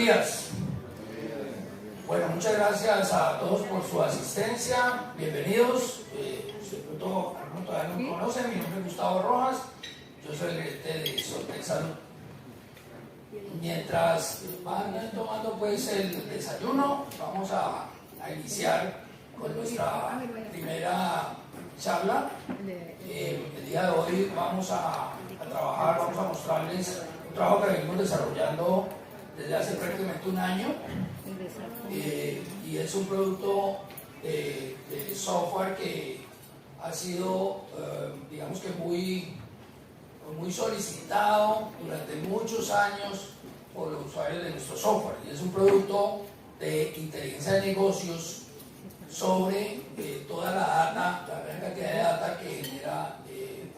días. Bueno, muchas gracias a todos por su asistencia. Bienvenidos. Si de pronto algunos todavía no me conocen, mi nombre es Gustavo Rojas. Yo soy el gerente de Soltec Salud. Mientras van tomando pues el desayuno, vamos a iniciar con nuestra primera charla. El día de hoy vamos a trabajar, vamos a mostrarles un trabajo que venimos desarrollando desde hace prácticamente un año, y es un producto de software que ha sido, digamos que muy solicitado durante muchos años por los usuarios de nuestro software, y es un producto de inteligencia de negocios sobre toda la data, la gran cantidad de data que genera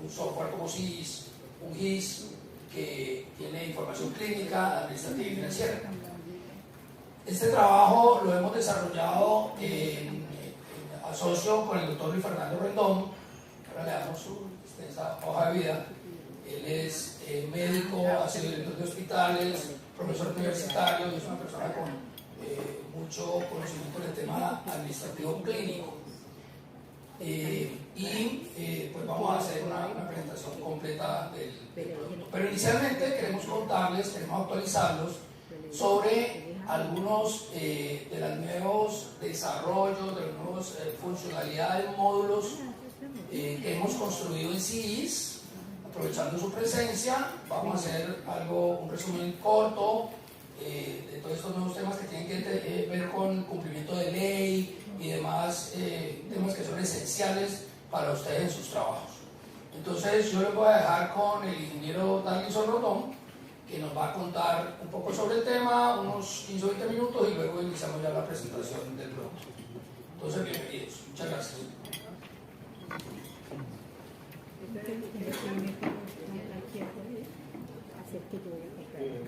un software como SIS, un GIS, que tiene información clínica, administrativa y financiera. Este trabajo lo hemos desarrollado en asocio con el doctor Luis Fernando Rendón. Ahora le damos su extensa hoja de vida. Él es médico, ha sido director de hospitales, profesor universitario, y es una persona con mucho conocimiento del tema administrativo clínico. Pues vamos a hacer una presentación completa del producto. Pero inicialmente queremos contarles, queremos actualizarlos sobre algunos de los nuevos desarrollos, de las nuevas funcionalidades, módulos que hemos construido en CIS. Aprovechando su presencia, vamos a hacer un resumen corto de todos estos nuevos temas que tienen que ver con cumplimiento de ley y demás temas que son esenciales para ustedes en sus trabajos. Entonces yo les voy a dejar con el ingeniero Darlinson Rondón, que nos va a contar un poco sobre el tema, unos 15 o 20 minutos, y luego iniciamos ya la presentación del producto. Entonces, bienvenidos. Muchas gracias.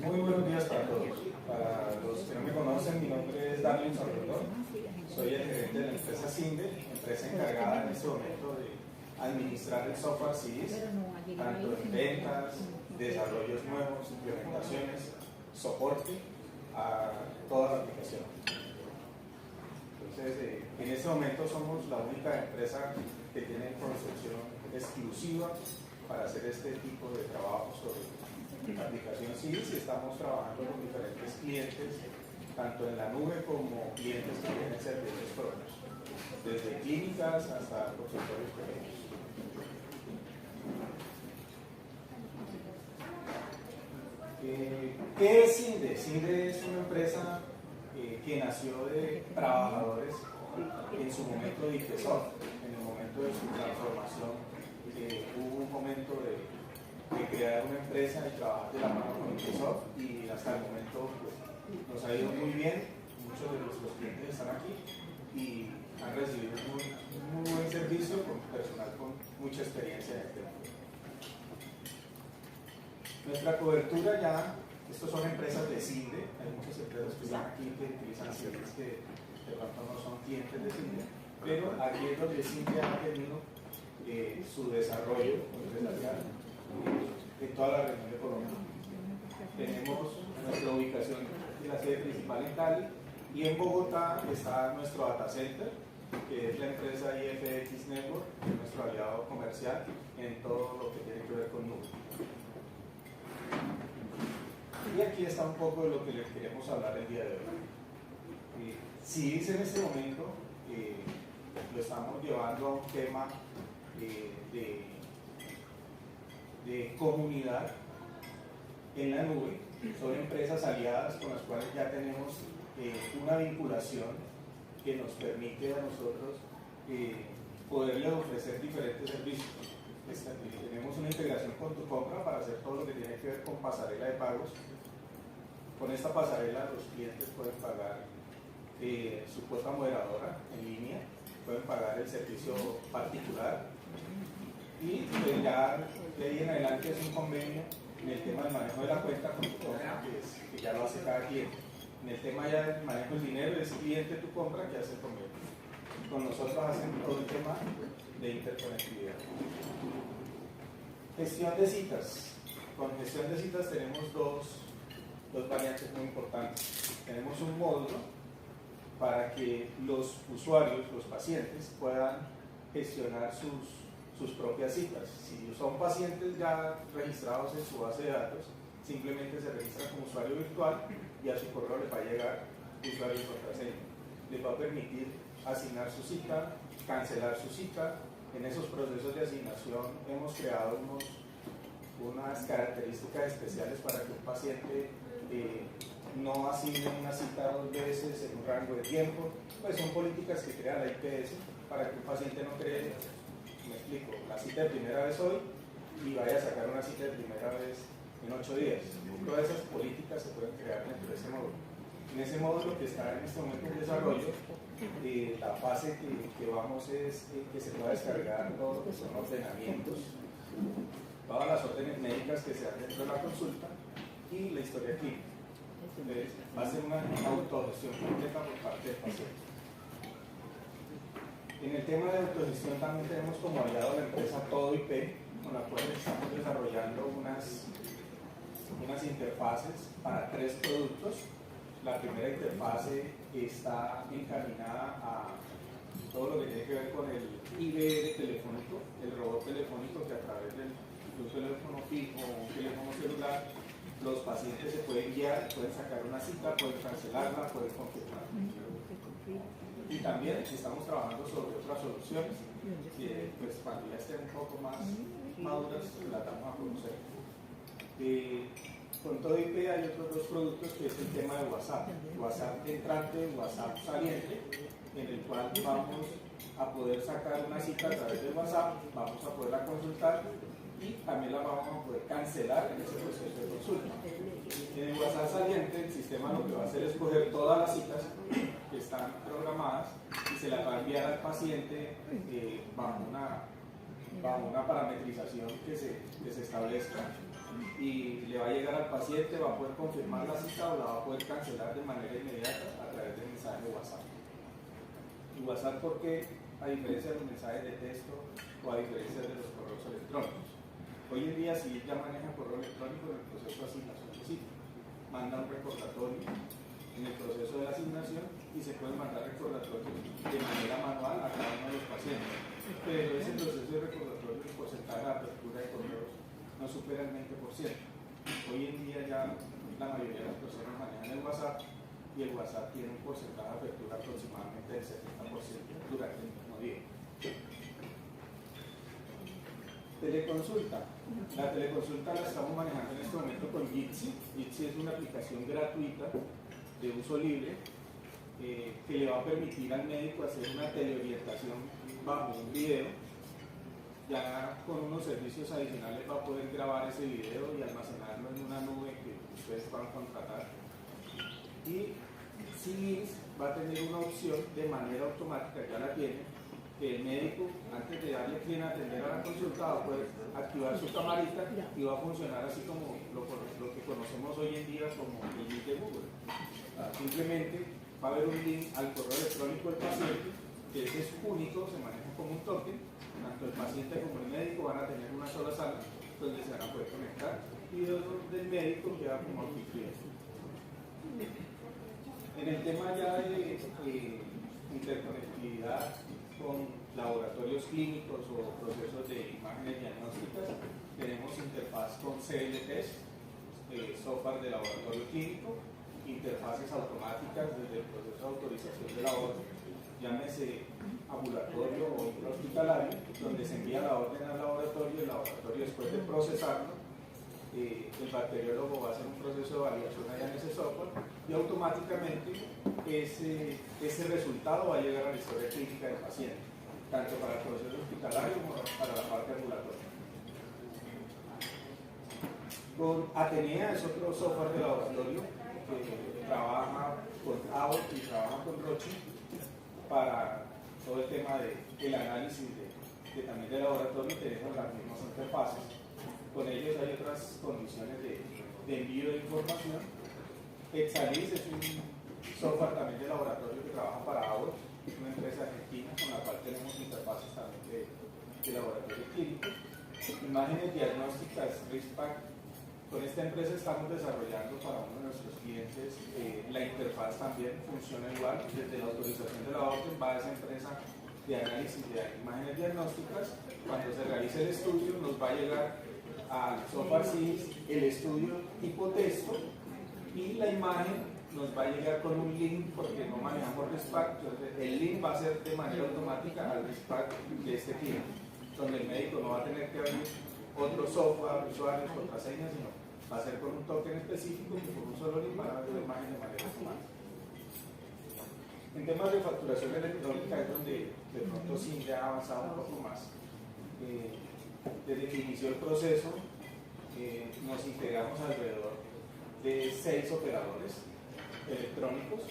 Muy buenos días para todos. Para los que no me conocen, mi nombre es Darlinson Rondón. Soy el gerente de la empresa CINDE, empresa encargada en este momento de administrar el software CIS, tanto en ventas, desarrollos nuevos, implementaciones, soporte a toda la aplicación. Entonces, en este momento somos la única empresa que tiene concepción exclusiva para hacer este tipo de trabajo sobre la aplicación CIS, y estamos trabajando con diferentes clientes, tanto en la nube como clientes que tienen servicios propios, desde clínicas hasta consultorios pequeños. ¿Qué es CINDE? CINDE es una empresa que nació de trabajadores en su momento de IPSOFT, en el momento de su transformación. Hubo un momento de crear una empresa y trabajar de la mano con IPSOFT, y hasta el momento pues, nos ha ido muy bien. Muchos de nuestros clientes están aquí y han recibido un muy buen servicio con personal con mucha experiencia en el tema. Nuestra cobertura ya, estos son empresas de CINDE, hay muchas empresas que están aquí que utilizan CINDE que de pronto no son clientes de CINDE, pero aquí es donde CINDE ha tenido su desarrollo empresarial en toda la región de Colombia. Tenemos nuestra ubicación de la sede principal en Cali, y en Bogotá está nuestro data center, que es la empresa IFX Network, que es nuestro aliado comercial en todo lo que tiene que ver con nube. Y aquí está un poco de lo que les queremos hablar el día de hoy. CIS en este momento lo estamos llevando a un tema de comunidad en la nube. Son empresas aliadas con las cuales ya tenemos una vinculación que nos permite a nosotros poderles ofrecer diferentes servicios. Tenemos una integración con Tu Compra para hacer todo lo que tiene que ver con pasarela de pagos. Con esta pasarela los clientes pueden pagar su cuota moderadora en línea, pueden pagar el servicio particular, y ya de ahí en adelante es un convenio en el tema del manejo de la cuenta con Tu Compra, que ya lo hace cada cliente. En el tema ya del manejo del dinero, es cliente Tu Compra que hace el convenio. Con nosotros hacen todo el tema de interconectividad. Gestión de citas. Con gestión de citas tenemos dos dos variantes muy importantes. Tenemos un módulo para que los usuarios, los pacientes, puedan gestionar sus propias citas. Si son pacientes ya registrados en su base de datos, simplemente se registra como usuario virtual y a su correo les va a llegar usuario y contraseña. Les va a permitir asignar su cita, cancelar su cita. En esos procesos de asignación hemos creado unas características especiales para que un paciente no asigne una cita dos veces en un rango de tiempo. Pues son políticas que crea la IPS para que un paciente no cree, me explico, la cita de primera vez hoy y vaya a sacar una cita de primera vez en 8 días. Todas esas políticas se pueden crear dentro de ese módulo. En ese módulo que está en este momento en desarrollo, la fase que vamos es que se pueda descargar todo lo que son ordenamientos, todas las órdenes médicas que se dan dentro de la consulta y la historia clínica. Entonces, va a ser una autogestión completa por parte del paciente. En el tema de autogestión también tenemos como aliado a la empresa Todo IP, con la cual estamos desarrollando unas interfaces para 3 productos. La primera interfase está encaminada a todo lo que tiene que ver con el IVR telefónico, el robot telefónico que a través de un teléfono fijo o un teléfono celular, los pacientes se pueden guiar, pueden sacar una cita, pueden cancelarla, pueden confirmar. Y también estamos trabajando sobre otras soluciones que pues, cuando ya estén un poco más maduras las damos a conocer. Con Todo IP hay otros 2 productos que es el tema de WhatsApp. WhatsApp entrante, WhatsApp saliente, en el cual vamos a poder sacar una cita a través de WhatsApp, vamos a poderla consultar y también la vamos a poder cancelar en ese proceso de consulta. En el WhatsApp saliente el sistema lo que va a hacer es coger todas las citas que están programadas y se las va a enviar al paciente bajo una parametrización que se establezca y le va a llegar al paciente, va a poder confirmar la cita o la va a poder cancelar de manera inmediata a través del mensaje de WhatsApp. ¿Y WhatsApp por qué? A diferencia de los mensajes de texto o a diferencia de los correos electrónicos. Hoy en día si ya maneja correo electrónico en el proceso de asignación de cita, manda un recordatorio en el proceso de la asignación y se pueden mandar recordatorios de manera manual a cada uno de los pacientes. Pero ese proceso de recordatorio, el porcentaje de apertura de correos no supera el 20%. Hoy en día ya la mayoría de las personas manejan el WhatsApp y el WhatsApp tiene un porcentaje de apertura aproximadamente del 70% durante el mismo día. Teleconsulta. La teleconsulta la estamos manejando en este momento con Jitsi. Jitsi es una aplicación gratuita de uso libre que le va a permitir al médico hacer una teleorientación bajo un video. Ya con unos servicios adicionales va a poder grabar ese video y almacenarlo en una nube que ustedes puedan contratar. Y CIS va a tener una opción de manera automática, ya la tiene, que el médico, antes de darle clic a atender a la consulta, va a poder activar su camarita y va a funcionar así como lo que conocemos hoy en día como el link de Google. Simplemente va a haber un link al correo electrónico del paciente, que ese es único, se maneja como un token. Tanto el paciente como el médico van a tener una sola sala donde se van a poder conectar y del médico queda como anfitrión. En el tema ya de interconectividad con laboratorios clínicos o procesos de imágenes diagnósticas, tenemos interfaz con CLTs, software de laboratorio clínico, interfaces automáticas desde el proceso de autorización de la orden, llámese ambulatorio o intrahospitalario, donde se envía la orden al laboratorio y el laboratorio después de procesarlo, el bacteriólogo va a hacer un proceso de validación allá en ese software y automáticamente ese resultado va a llegar a la historia clínica del paciente, tanto para el proceso hospitalario como para la parte ambulatoria. Con Atenea es otro software de laboratorio que trabaja con AOT y trabaja con Roche para todo el tema del análisis también de laboratorio. Tenemos las mismas interfaces. Con ellos hay otras condiciones de envío de información. Exalis es un software también de laboratorio que trabaja para AOT, es una empresa argentina con la cual tenemos interfaces también de laboratorio clínico. Imágenes diagnósticas RISPAC Con esta empresa estamos desarrollando para uno de nuestros clientes la interfaz también funciona igual. Desde la autorización de la orden va a esa empresa de análisis de imágenes diagnósticas. Cuando se realice el estudio nos va a llegar al software SIS el estudio tipo texto y la imagen nos va a llegar con un link porque no manejamos RESPAC. El link va a ser de manera automática al RESPAC de este cliente, donde el médico no va a tener que abrir otro software, usuarios, contraseñas, sino va a ser con un token específico y con un solo link para ver la imagen de manera automática. En temas de facturación electrónica es donde de pronto sí ya ha avanzado un poco más. Desde que inició el proceso nos integramos alrededor de 6 operadores electrónicos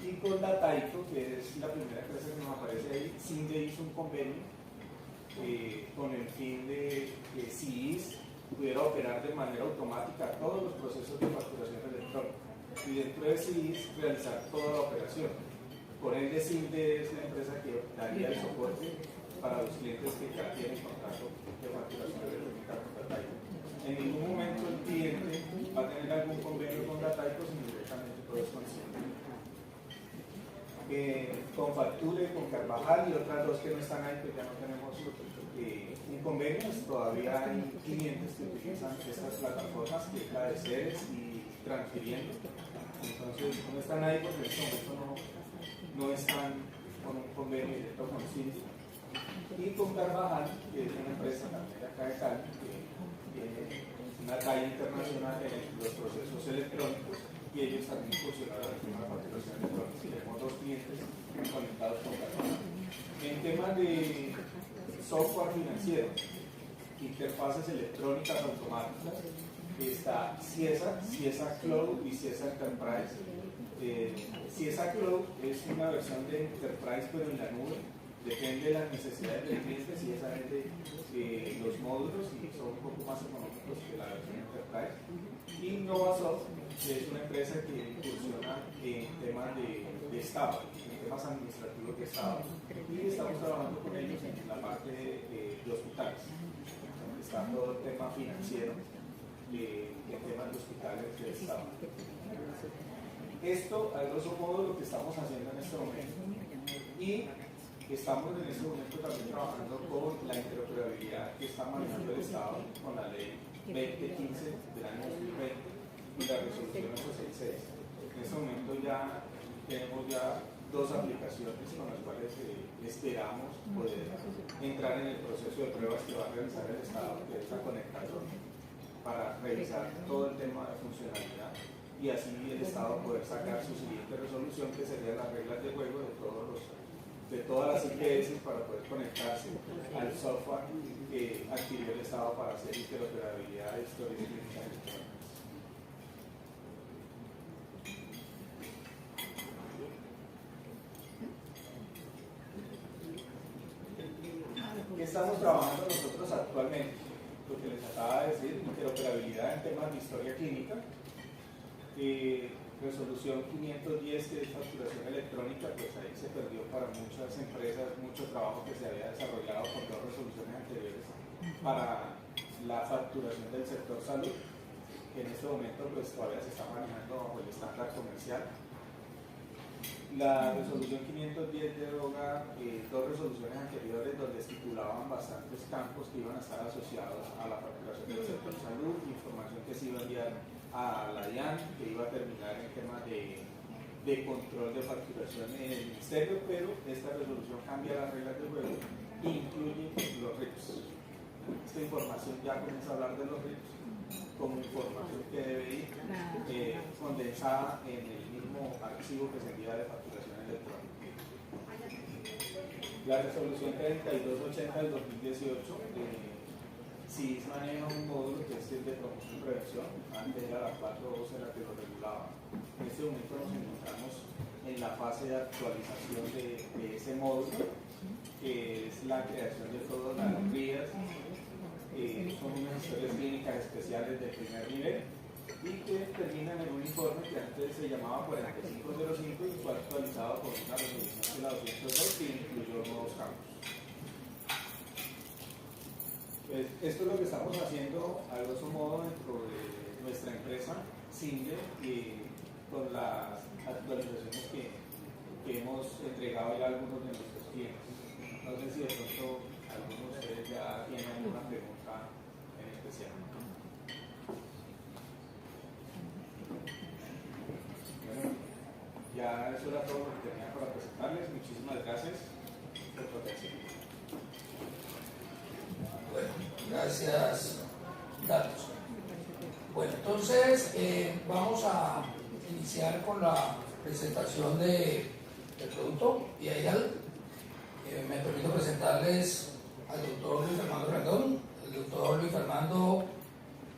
y con Dataico, que es la primera empresa que nos aparece ahí, CINDE hizo un convenio con el fin de que CIS pudiera operar de manera automática todos los procesos de facturación electrónica y dentro de CIS realizar toda la operación. Por ende, CINDE es la empresa que daría el soporte para los clientes que ya tienen contrato de facturación electrónica con Dataico. En ningún momento el cliente va a tener algún convenio con Dataico, sino directamente todo es con CINDE. Con Facture, con Carvajal y otras dos que no están ahí, pues ya no tenemos un convenio. Todavía hay clientes que utilizan estas plataformas, que es la de Ceres y Transfiriendo. Entonces, no están ahí porque en este momento no están con un convenio directo con CINDE. Y con Carvajal, que es una empresa también acá de Cali, que tiene una talla internacional en los procesos electrónicos y ellos también funcionaron en la facturación electrónica. Tenemos 2 clientes conectados con Carvajal. En temas de software financiero, interfaces electrónicas automáticas, está CIESA Cloud y CIESA Enterprise. CIESA Cloud es una versión de Enterprise pero en la nube. Depende de las necesidades del cliente, si esa es de los módulos y son un poco más económicos que la versión Enterprise. Y Novasoft, que es una empresa que incursiona en temas de Estado, en temas administrativos de Estado. Y estamos trabajando con ellos en la parte de hospitales. Está todo el tema financiero en temas de hospitales de Estado. Esto, a grosso modo, lo que estamos haciendo en este momento. Y estamos en este momento también trabajando con la interoperabilidad que está manejando el Estado con la ley 2015 del año 2020 y la resolución 866. En este momento ya tenemos 2 aplicaciones con las cuales esperamos poder entrar en el proceso de pruebas que va a realizar el Estado, que es la conectación, para revisar todo el tema de funcionalidad y así el Estado poder sacar su siguiente resolución, que serían las reglas de juego de todas las IPS para poder conectarse al software que adquirió el Estado para hacer interoperabilidad de historias clínicas electrónicas. ¿Qué estamos trabajando nosotros actualmente? Lo que les acaba de decir, interoperabilidad en temas de historia clínica. Resolución 510, que es facturación electrónica, pues ahí se perdió para muchas empresas mucho trabajo que se había desarrollado con 2 resoluciones anteriores para la facturación del sector salud, que en este momento pues todavía se está manejando bajo el estándar comercial. La resolución 510 deroga 2 resoluciones anteriores donde estipulaban bastantes campos que iban a estar asociados a la facturación del sector salud, información que se iba a enviar a la DIAN, que iba a terminar en tema de control de facturación en el ministerio, pero esta resolución cambia las reglas del juego e incluye los RIPs. Esta información ya comienza a hablar de los RIPs como información que debe ir condensada en el mismo archivo que se envía de facturación electrónica. La resolución 3280 del 2018 sí maneja un módulo que es el de promoción y prevención. Antes era la 412 la que lo regulaba. En este momento nos encontramos en la fase de actualización de ese módulo, que es la creación de todas las guías. Son unas historias clínicas especiales de primer nivel y que terminan en un informe que antes se llamaba 4505 y fue actualizado por una resolución de la 202 que incluyó nuevos campos. Pues esto es lo que estamos haciendo a grosso modo dentro de nuestra empresa Simple y con las actualizaciones que hemos entregado ya a algunos de nuestros clientes. No sé si de pronto algunos de ustedes ya tienen alguna pregunta en especial. Bueno, ya eso era todo lo que tenía para presentarles. Muchísimas gracias por su atención. Bueno, gracias, Carlos. Bueno, entonces vamos a iniciar con la presentación del producto y ahí me permito presentarles al doctor Luis Fernando Rendón. El doctor Luis Fernando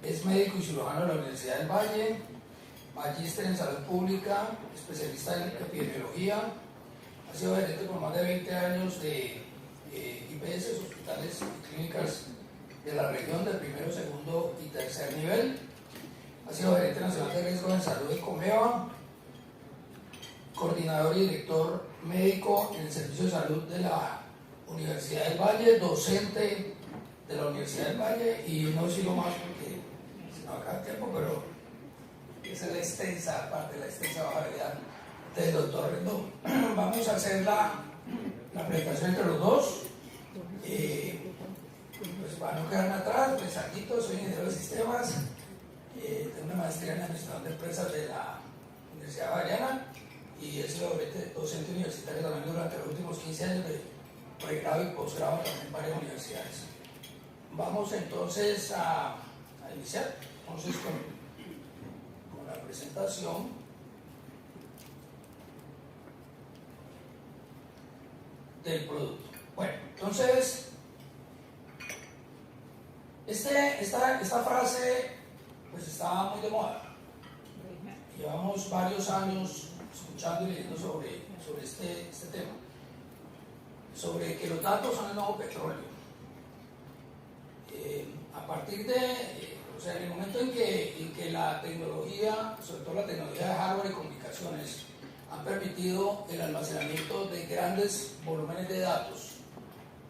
es médico y cirujano de la Universidad del Valle, magíster en salud pública, especialista en epidemiología, ha sido gerente por más de 20 años de IPS, hospitales y clínicas de la región de primero, segundo y tercer nivel. Ha sido gerente nacional de riesgos en salud de Comeva, coordinador y director médico en el Servicio de Salud de la Universidad del Valle, docente de la Universidad del Valle, y no sigo más porque se nos acaba el tiempo, pero esa es la extensa parte, la extensa variedad del doctor Rendón. Vamos a hacer la presentación entre los dos. Pues para no quedarme atrás, pues aquí soy ingeniero de sistemas, tengo una maestría en administración de empresas de la Universidad Javeriana y he sido docente universitario también durante los últimos 15 años de pregrado y posgrado también en varias universidades. Vamos entonces a iniciar entonces con la presentación. Del producto. Bueno, entonces esta frase pues está muy de moda. Llevamos varios años escuchando y leyendo sobre este tema, sobre que los datos son el nuevo petróleo. A partir de, o sea, en el momento en que la tecnología, sobre todo la tecnología de hardware y comunicaciones, han permitido el almacenamiento de grandes volúmenes de datos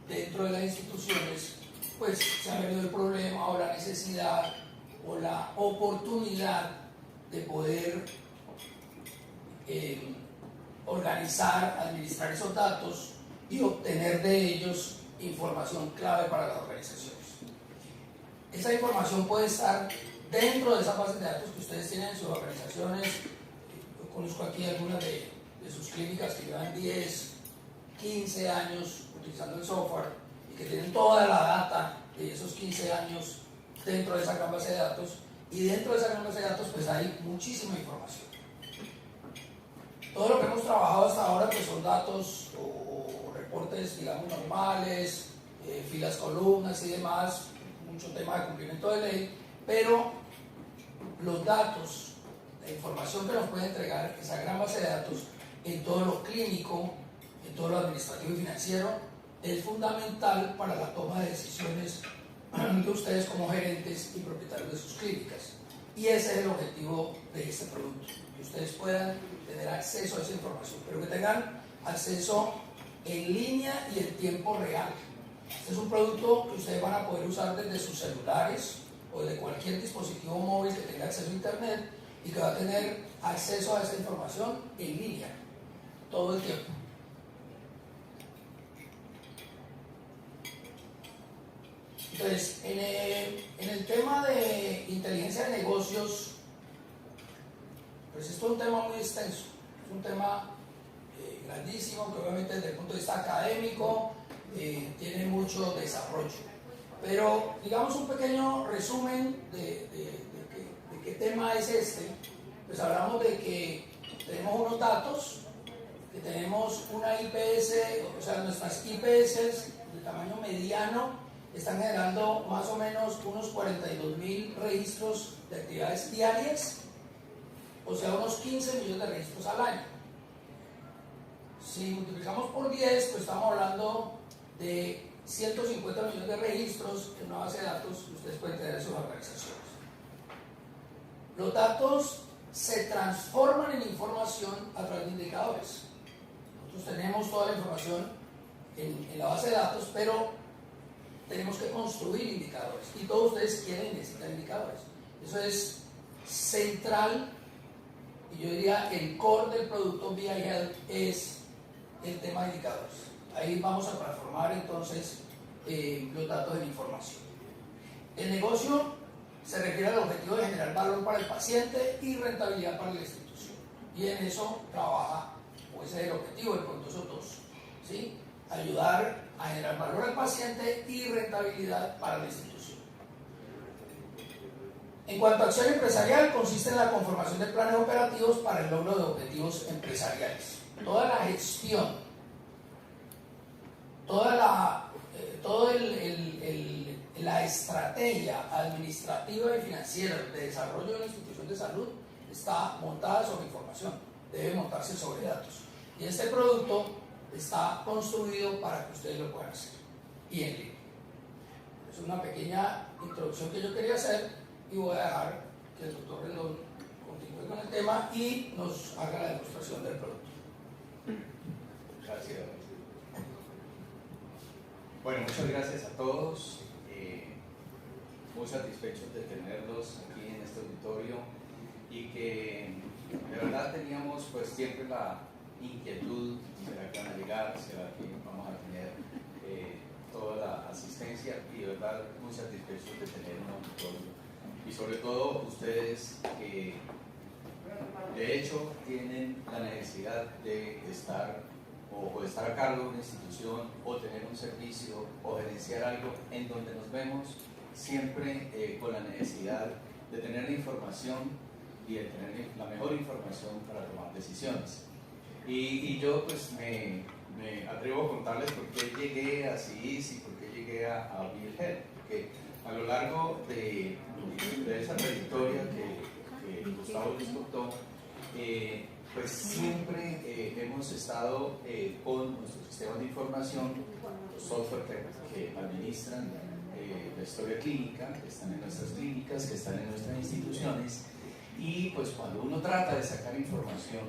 dentro de las instituciones, pues se ha venido el problema o la necesidad o la oportunidad de poder organizar, administrar esos datos y obtener de ellos información clave para las organizaciones. Esa información puede estar dentro de esas bases de datos que ustedes tienen en sus organizaciones. Yo conozco aquí algunas de sus clínicas que llevan 10, 15 años utilizando el software y que tienen toda la data de esos 15 años dentro de esa gran base de datos, y dentro de esa gran base de datos pues hay muchísima información. Todo lo que hemos trabajado hasta ahora pues son datos o reportes, digamos, normales, filas, columnas y demás, mucho tema de cumplimiento de ley, pero los datos, la información que nos puede entregar esa gran base de datos en todo lo clínico, en todo lo administrativo y financiero, es fundamental para la toma de decisiones de ustedes como gerentes y propietarios de sus clínicas. Y ese es el objetivo de este producto, que ustedes puedan tener acceso a esa información, pero que tengan acceso en línea y en tiempo real. Este es un producto que ustedes van a poder usar desde sus celulares o desde cualquier dispositivo móvil que tenga acceso a internet y que va a tener acceso a esa información en línea todo el tiempo. Entonces, en el tema de inteligencia de negocios, pues esto es un tema muy extenso, es un tema grandísimo, que obviamente desde el punto de vista académico tiene mucho desarrollo. Pero digamos un pequeño resumen de qué tema es este. Pues hablamos de que tenemos unos datos, que tenemos una IPS, o sea, nuestras IPS de tamaño mediano están generando más o menos unos 42.000 registros de actividades diarias, o sea, unos 15 millones de registros al año. Si multiplicamos por 10, pues estamos hablando de 150 millones de registros en una base de datos que ustedes pueden tener en sus organizaciones. Los datos se transforman en información a través de indicadores. Nosotros tenemos toda la información en la base de datos, pero tenemos que construir indicadores y todos ustedes quieren y necesitan indicadores. Eso es central y yo diría el core del producto BI Health es el tema de indicadores. Ahí vamos a transformar entonces los datos en información. El negocio se refiere al objetivo de generar valor para el paciente y rentabilidad para la institución. Y en eso trabaja, pues ese es el objetivo del producto SOT2, ¿sí? Ayudar a generar valor al paciente y rentabilidad para la institución. En cuanto a acción empresarial, consiste en la conformación de planes operativos para el logro de objetivos empresariales. Toda la gestión, toda la estrategia administrativa y financiera de desarrollo de una institución de salud está montada sobre información, debe montarse sobre datos. Y este producto está construido para que ustedes lo puedan hacer y en línea. Es una pequeña introducción que yo quería hacer y voy a dejar que el doctor Rendón continúe con el tema y nos haga la demostración del producto. Gracias. Bueno, muchas gracias a todos. Muy satisfechos de tenerlos aquí en este auditorio y que de verdad teníamos pues siempre la inquietud, ¿será que van a llegar? ¿Será que vamos a tener toda la asistencia? Y de verdad muy satisfechos de tener un auditorio y sobre todo ustedes que de hecho tienen la necesidad de estar o estar a cargo de una institución o tener un servicio o gerenciar algo en donde nos vemos siempre con la necesidad de tener la información y de tener la mejor información para tomar decisiones. Y yo pues me atrevo a contarles por qué llegué a CIS y por qué llegué a Bill Health, porque a lo largo de esa trayectoria que Gustavo les contó, pues siempre hemos estado con nuestros sistemas de información, los software que administran la historia clínica, que están en nuestras clínicas, que están en nuestras instituciones, y pues cuando uno trata de sacar información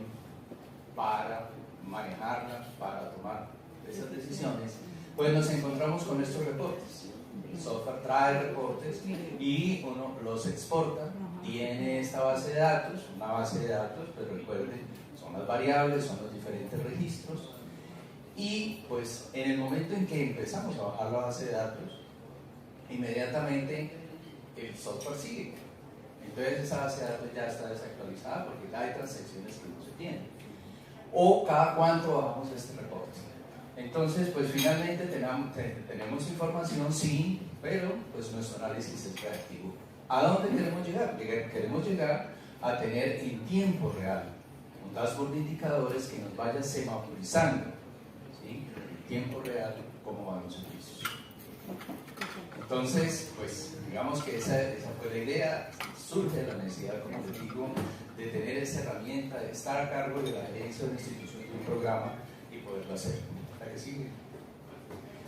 para manejarla, para tomar esas decisiones, pues nos encontramos con estos reportes. El software trae reportes y uno los exporta, tiene esta base de datos, una base de datos, pero recuerden, son las variables, son los diferentes registros, y pues en el momento en que empezamos a bajar la base de datos, inmediatamente el software sigue. Entonces esa base de datos ya está desactualizada porque ya hay transacciones que no se tienen. O cada cuánto bajamos este reporte. Entonces, pues finalmente tenemos información, sí, pero pues nuestro análisis es reactivo. ¿A dónde queremos llegar? Queremos llegar a tener en tiempo real un dashboard de indicadores que nos vaya semaforizando, ¿sí? En tiempo real cómo van los servicios. Entonces, pues digamos que esa fue la idea, surge la necesidad, como les digo, de tener esa herramienta, de estar a cargo de la gerencia de una institución, de un programa y poderlo hacer. ¿Para qué sigue?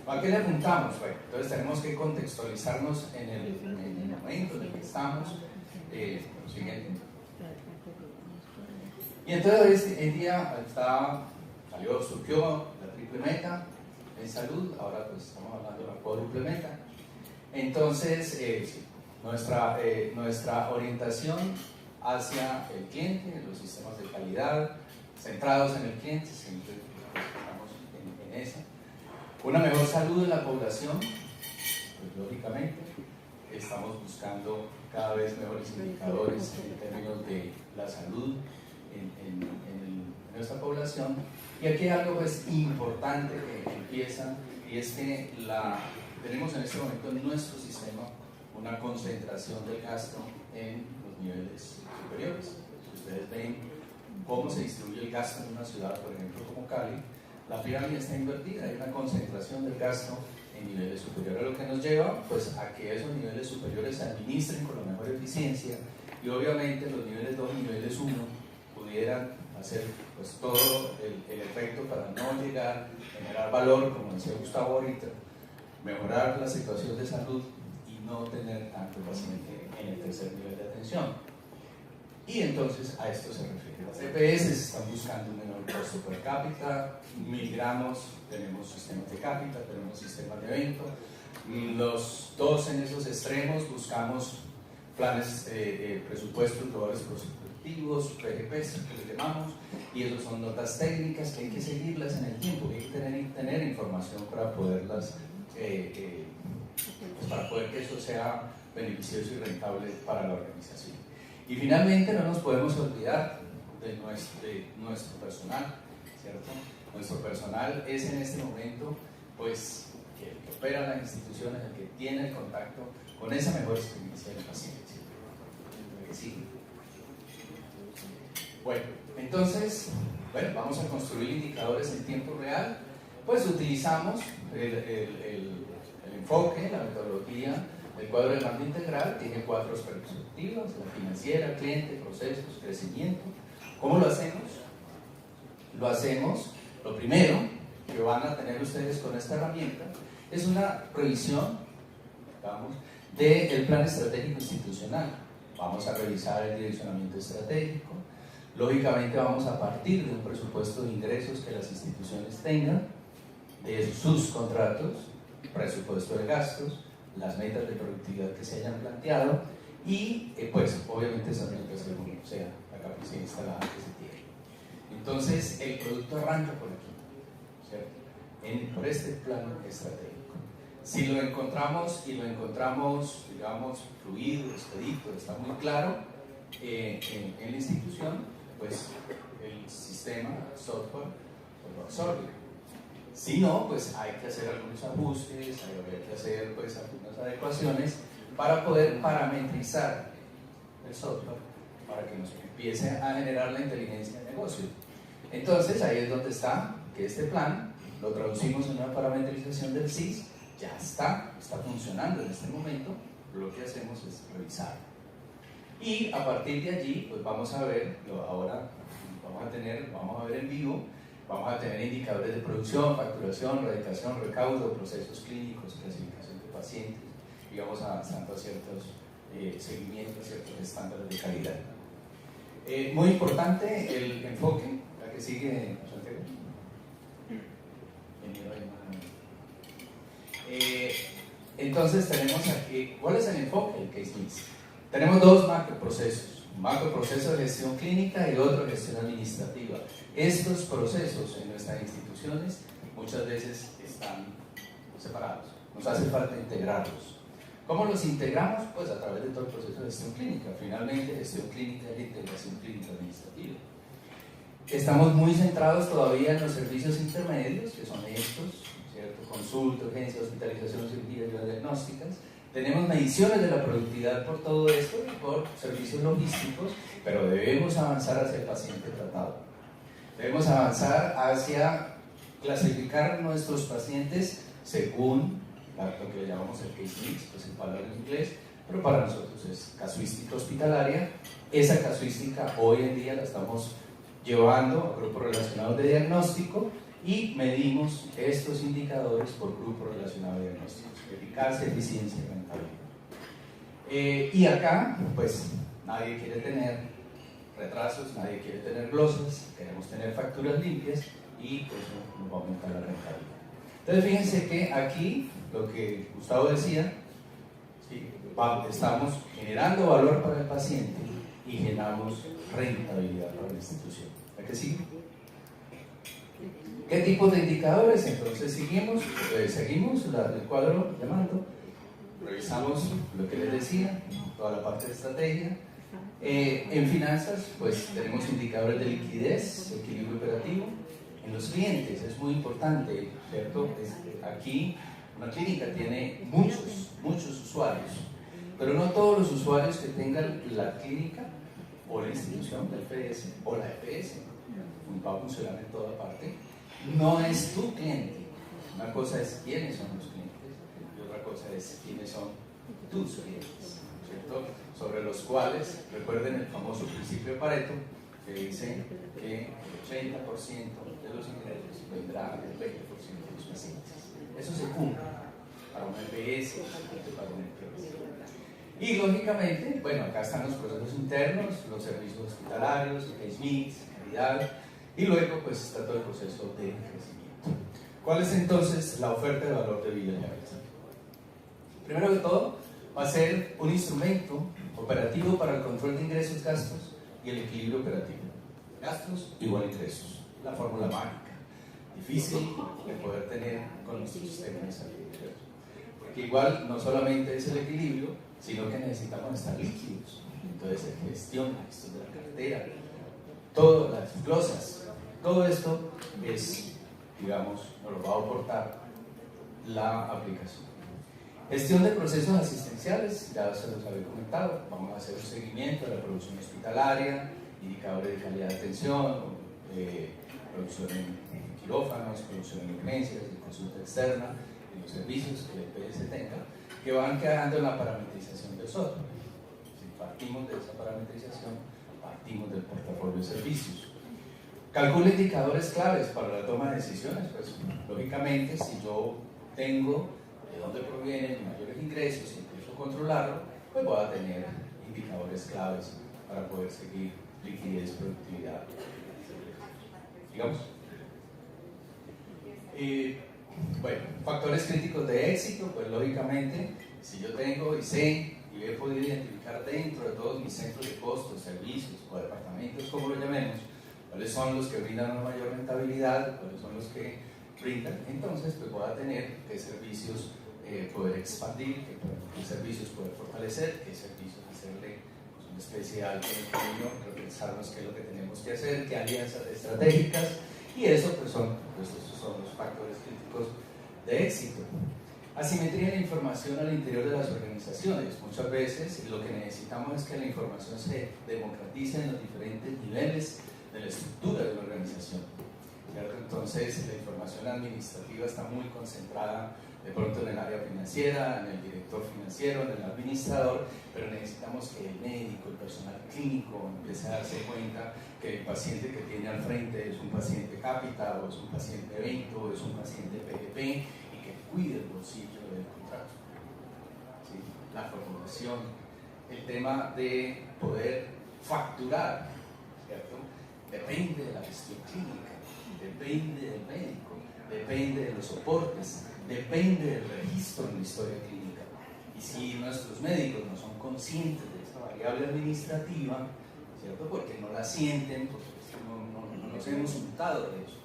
¿A qué le apuntamos? Bueno, entonces tenemos que contextualizarnos en el momento en el que estamos. Siguiente. Y entonces el día surgió la triple meta en salud, ahora pues estamos hablando de la cuádruple meta. Entonces, nuestra orientación hacia el cliente, los sistemas de calidad, centrados en el cliente, siempre estamos en eso. Una mejor salud de la población, pues lógicamente, estamos buscando cada vez mejores indicadores en términos de la salud en nuestra población. Y aquí hay algo pues, importante que empieza, y es que tenemos en este momento en nuestro sistema una concentración del gasto en los niveles superiores. Si ustedes ven cómo se distribuye el gasto en una ciudad, por ejemplo, como Cali, la pirámide está invertida, hay una concentración del gasto en niveles superiores, lo que nos lleva pues, a que esos niveles superiores se administren con la mejor eficiencia y obviamente los niveles 2 y niveles 1 pudieran hacer pues, todo el efecto para no llegar a generar valor, como decía Gustavo ahorita, mejorar la situación de salud y no tener tanto paciente en el tercer nivel de atención. Y entonces a esto se refiere. Las EPS están buscando un menor costo per cápita, migramos, tenemos sistemas de cápita, tenemos sistemas de evento, Los dos en esos extremos buscamos planes, presupuestos globales prospectivos, PGPs, que le llamamos, y esos son notas técnicas que hay que seguirlas en el tiempo, hay que tener información para poderlas, pues para poder que eso sea beneficioso y rentable para la organización. Y finalmente no nos podemos olvidar de nuestro personal, ¿cierto? Nuestro personal es en este momento, pues, el que opera las instituciones, el que tiene el contacto con esa mejor experiencia del paciente. ¿Sí? Bueno, entonces, vamos a construir indicadores en tiempo real. Pues utilizamos el enfoque, la metodología del cuadro de mando integral. Tiene 4 perspectivas: la financiera, cliente, procesos, crecimiento. ¿Cómo lo hacemos? Lo primero que van a tener ustedes con esta herramienta es una revisión, digamos, del plan estratégico institucional. Vamos a revisar el direccionamiento estratégico. Lógicamente vamos a partir de un presupuesto de ingresos que las instituciones tengan, de sus contratos, presupuesto de gastos, las metas de productividad que se hayan planteado y pues obviamente esas metas según sea la capacidad instalada que se tiene. Entonces el producto arranca por aquí, ¿cierto? Por este plano estratégico. Si lo encontramos y lo encontramos, digamos, fluido, expedito, está muy claro en la institución, pues el sistema, el software, pues lo absorbe. Si no, pues hay que hacer algunos ajustes, hay que hacer pues algunas adecuaciones para poder parametrizar el software para que nos empiece a generar la inteligencia de negocio. Entonces ahí es donde está, que este plan lo traducimos en una parametrización del SIS. Ya está funcionando en este momento. Lo que hacemos es revisar y a partir de allí pues vamos a ver, ahora vamos a ver en vivo, vamos a tener indicadores de producción, facturación, radicación, recaudo, procesos clínicos, clasificación de pacientes y vamos avanzando a ciertos seguimientos, ciertos estándares de calidad. Muy importante el enfoque, la que sigue Santiago. Entonces tenemos aquí, ¿cuál es el enfoque del case mix? Tenemos 2 macroprocesos, un macroproceso de gestión clínica y otro de gestión administrativa. Estos procesos en nuestras instituciones muchas veces están separados, nos hace falta integrarlos. ¿Cómo los integramos? Pues a través de todo el proceso de gestión clínica. Finalmente, gestión clínica y integración clínica administrativa. Estamos muy centrados todavía en los servicios intermedios, que son estos, ¿cierto? Consulta, urgencia, hospitalización, cirugía y diagnósticas. Tenemos mediciones de la productividad por todo esto y por servicios logísticos, pero debemos avanzar hacia el paciente tratado. Debemos avanzar hacia clasificar nuestros pacientes según lo que le llamamos el case mix, pues el valor en inglés, pero para nosotros es casuística hospitalaria. Esa casuística hoy en día la estamos llevando a grupos relacionados de diagnóstico y medimos estos indicadores por grupos relacionados de diagnósticos: eficacia, eficiencia y rentabilidad. Y acá, pues nadie quiere tener retrasos, nadie quiere tener glosas, queremos tener facturas limpias y pues nos va a aumentar la rentabilidad. Entonces fíjense que aquí lo que Gustavo decía, ¿sí? Estamos generando valor para el paciente y generamos rentabilidad para la institución. ¿A qué sigue? ¿Qué tipo de indicadores? Entonces seguimos el cuadro de mando, revisamos lo que les decía, toda la parte de estrategia. En finanzas, pues tenemos indicadores de liquidez, equilibrio operativo. En los clientes es muy importante, ¿cierto? Aquí una clínica tiene muchos usuarios, pero no todos los usuarios que tengan la clínica o la institución, la EPS o la EPS, va a funcionar en toda parte. No es tu cliente. Una cosa es quiénes son los clientes y otra cosa es quiénes son tus clientes, ¿cierto? Sobre los cuales, recuerden el famoso principio de Pareto, que dice que el 80% de los ingresos vendrá del 20% de los pacientes. Eso se cumple para una EPS, para una EPS. Y lógicamente, bueno, acá están los procesos internos, los servicios hospitalarios, el case mix, calidad, y luego pues está todo el proceso de crecimiento. ¿Cuál es entonces la oferta de valor de Vida Llaves? Primero que todo, va a ser un instrumento operativo para el control de ingresos, gastos y el equilibrio operativo. Gastos igual ingresos, la fórmula mágica, difícil de poder tener con nuestro sistema de salud. Porque igual no solamente es el equilibrio, sino que necesitamos estar líquidos. Entonces se gestiona esto de la cartera, todas las glosas, todo esto es, digamos, nos lo va a aportar la aplicación. Gestión de procesos asistenciales, ya se los había comentado, vamos a hacer un seguimiento de la producción hospitalaria, indicadores de calidad de atención, producción en quirófanos, producción en urgencias, en consulta externa, en los servicios que el PS tenga, que van quedando en la parametrización del software. Si partimos de esa parametrización, partimos del portafolio de servicios. Calcula indicadores claves para la toma de decisiones, pues lógicamente si yo tengo de dónde provienen mis mayores ingresos e incluso controlarlo, pues voy a tener indicadores claves para poder seguir liquidez, productividad. Digamos. Bueno, factores críticos de éxito, pues lógicamente, si yo tengo y sé y he podido identificar dentro de todos mis centros de costos, servicios o departamentos, como lo llamemos, cuáles son los que brindan una mayor rentabilidad, cuáles son los que brindan, entonces pues voy a tener qué servicios poder expandir, qué servicios poder fortalecer, qué servicios hacerle pues, una especie de alto en el camino, repensarnos qué es lo que tenemos que hacer, qué alianzas estratégicas, y eso pues estos son los factores críticos de éxito. Asimetría de la información al interior de las organizaciones. Muchas veces lo que necesitamos es que la información se democratice en los diferentes niveles de la estructura de la organización, ¿cierto? Entonces la información administrativa está muy concentrada de pronto en el área financiera, en el director financiero, en el administrador, pero necesitamos que el médico, el personal clínico empiece a darse cuenta que el paciente que tiene al frente es un paciente cápita, o es un paciente evento, o es un paciente PGP, y que cuide el bolsillo del contrato. ¿Sí? La formulación, el tema de poder facturar, ¿cierto? Depende de la gestión clínica, depende del médico, depende de los soportes, depende del registro en la historia clínica. Y si nuestros médicos no son conscientes de esta variable administrativa, ¿cierto? Porque no la sienten, porque no nos hemos untado de eso,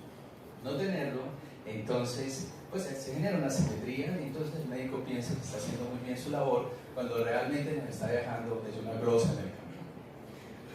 no tenerlo, entonces pues se genera una asimetría y entonces el médico piensa que está haciendo muy bien su labor cuando realmente nos está dejando una glosa en el camino.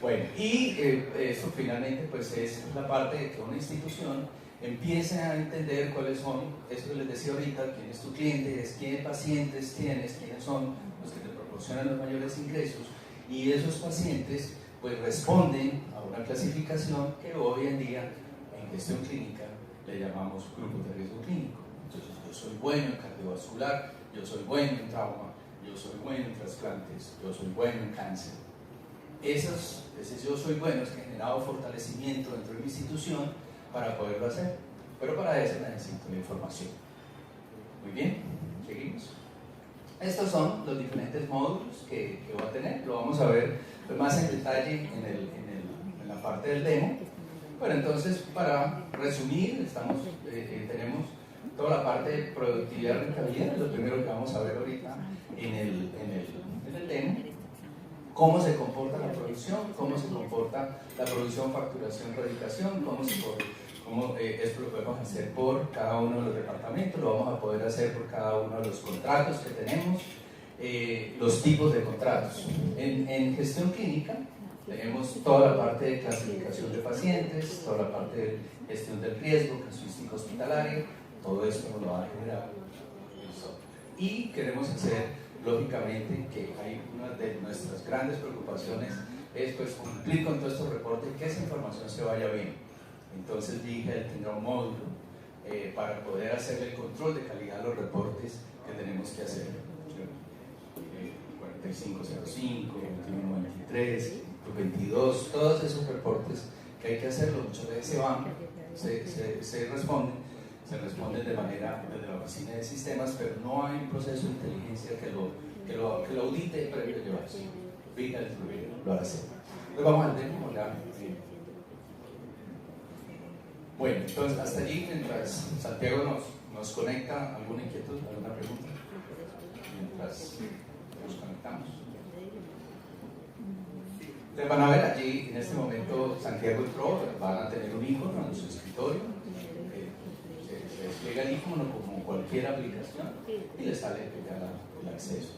Bueno, y eso finalmente pues es la parte de que una institución empiece a entender cuáles son, eso que les decía ahorita, quién es tu cliente, qué pacientes tienes, quiénes son los que te proporcionan los mayores ingresos, y esos pacientes pues responden a una clasificación que hoy en día en gestión clínica le llamamos grupos de riesgo clínico. Entonces yo soy bueno en cardiovascular, yo soy bueno en trauma, yo soy bueno en trasplantes, yo soy bueno en cáncer. Ese yo soy bueno es que ha generado fortalecimiento dentro de mi institución para poderlo hacer, pero para eso necesito la información. Muy bien, seguimos. Estos son los diferentes módulos que va a tener, lo vamos a ver más en detalle en la parte del demo. Pero entonces, para resumir, tenemos toda la parte de productividad y rentabilidad, lo primero que vamos a ver ahorita en el demo. Cómo se comporta la producción, cómo se comporta la producción, facturación, radicación, cómo esto lo podemos hacer por cada uno de los departamentos, lo vamos a poder hacer por cada uno de los contratos que tenemos, los tipos de contratos. En gestión clínica tenemos toda la parte de clasificación de pacientes, toda la parte de gestión del riesgo, casuística hospitalaria, todo esto nos lo va a generar el software. Y queremos hacer, lógicamente, que hay una de nuestras grandes preocupaciones es pues cumplir con todos estos reportes y que esa información se vaya bien. Entonces Digital tendrá un módulo para poder hacer el control de calidad de los reportes que tenemos que hacer. 4505, 2193, 22, todos esos reportes que hay que hacerlo, muchas veces se responden de manera desde la oficina de sistemas, pero no hay un proceso de inteligencia que lo audite previo a llevarse. Digital lo hace. Entonces vamos al demo. Bueno, entonces hasta allí, mientras Santiago nos conecta, ¿alguna inquietud, alguna pregunta? mientras nos conectamos. Ustedes van a ver allí, en este momento, Santiago entró, van a tener un icono en su escritorio. Se despliega el icono como cualquier aplicación y le sale ya el acceso.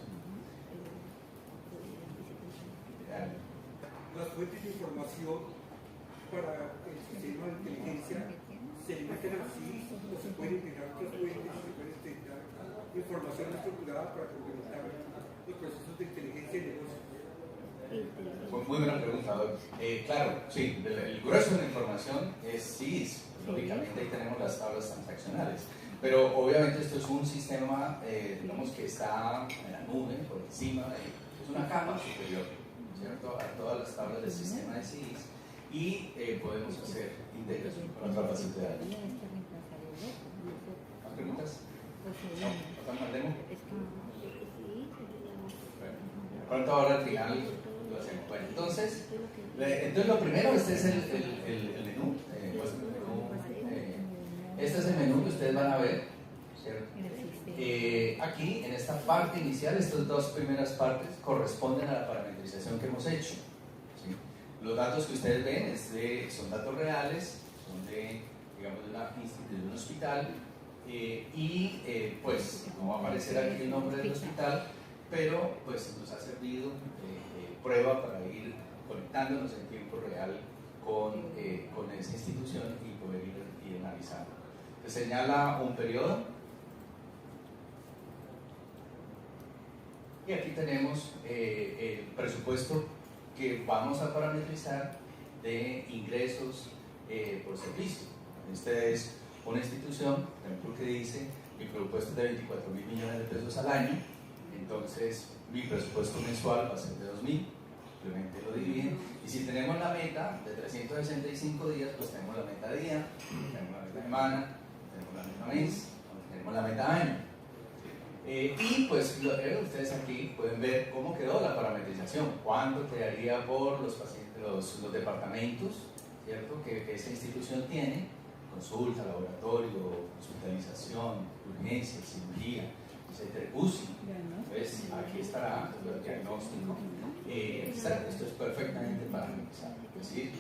Las fuentes de información para el sistema de inteligencia se limitan así o se pueden integrar otras fuentes, se puede integrar información estructurada para complementar los procesos de inteligencia y negocio. Muy buena pregunta, doctor. Claro, sí, el grueso de la información es CIS. Lógicamente ahí tenemos las tablas transaccionales, pero obviamente esto es un sistema, digamos, que está en la nube, por encima, es una capa superior, ¿cierto?, a todas las tablas del sistema de CIS, y podemos hacer integración con otra base de datos. ¿Más preguntas? ¿No? ¿Otra más demo? Bueno, pronto ahora al final lo hacemos. Bueno, entonces lo primero, este es el menú. Este es el menú que ustedes van a ver, ¿cierto? Aquí, en esta parte inicial, estas dos primeras partes corresponden a la parametrización que hemos hecho, ¿sí? Los datos que ustedes ven son datos reales, son de, digamos, de un hospital, pues no va a aparecer aquí el nombre del hospital, pero pues nos ha servido prueba para ir conectándonos en tiempo real con esa institución y poder ir analizando. Se señala un periodo y aquí tenemos el presupuesto que vamos a parametrizar de ingresos por servicio. Esta es una institución, por ejemplo, que dice mi presupuesto es de 24.000 millones de pesos al año, entonces mi presupuesto mensual va a ser de 2.000, simplemente lo dividen, y si tenemos la meta de 365 días, pues tenemos la meta de día, tenemos la meta de semana, tenemos la meta mes, tenemos la meta año. Y pues ustedes aquí pueden ver cómo quedó la parametrización, cuánto quedaría por los pacientes, los departamentos, ¿cierto?, que esa institución tiene: consulta, laboratorio, hospitalización, urgencia, cirugía, etcétera, UCI. Entonces aquí estará el diagnóstico. Esto es perfectamente parametrizado, es decir,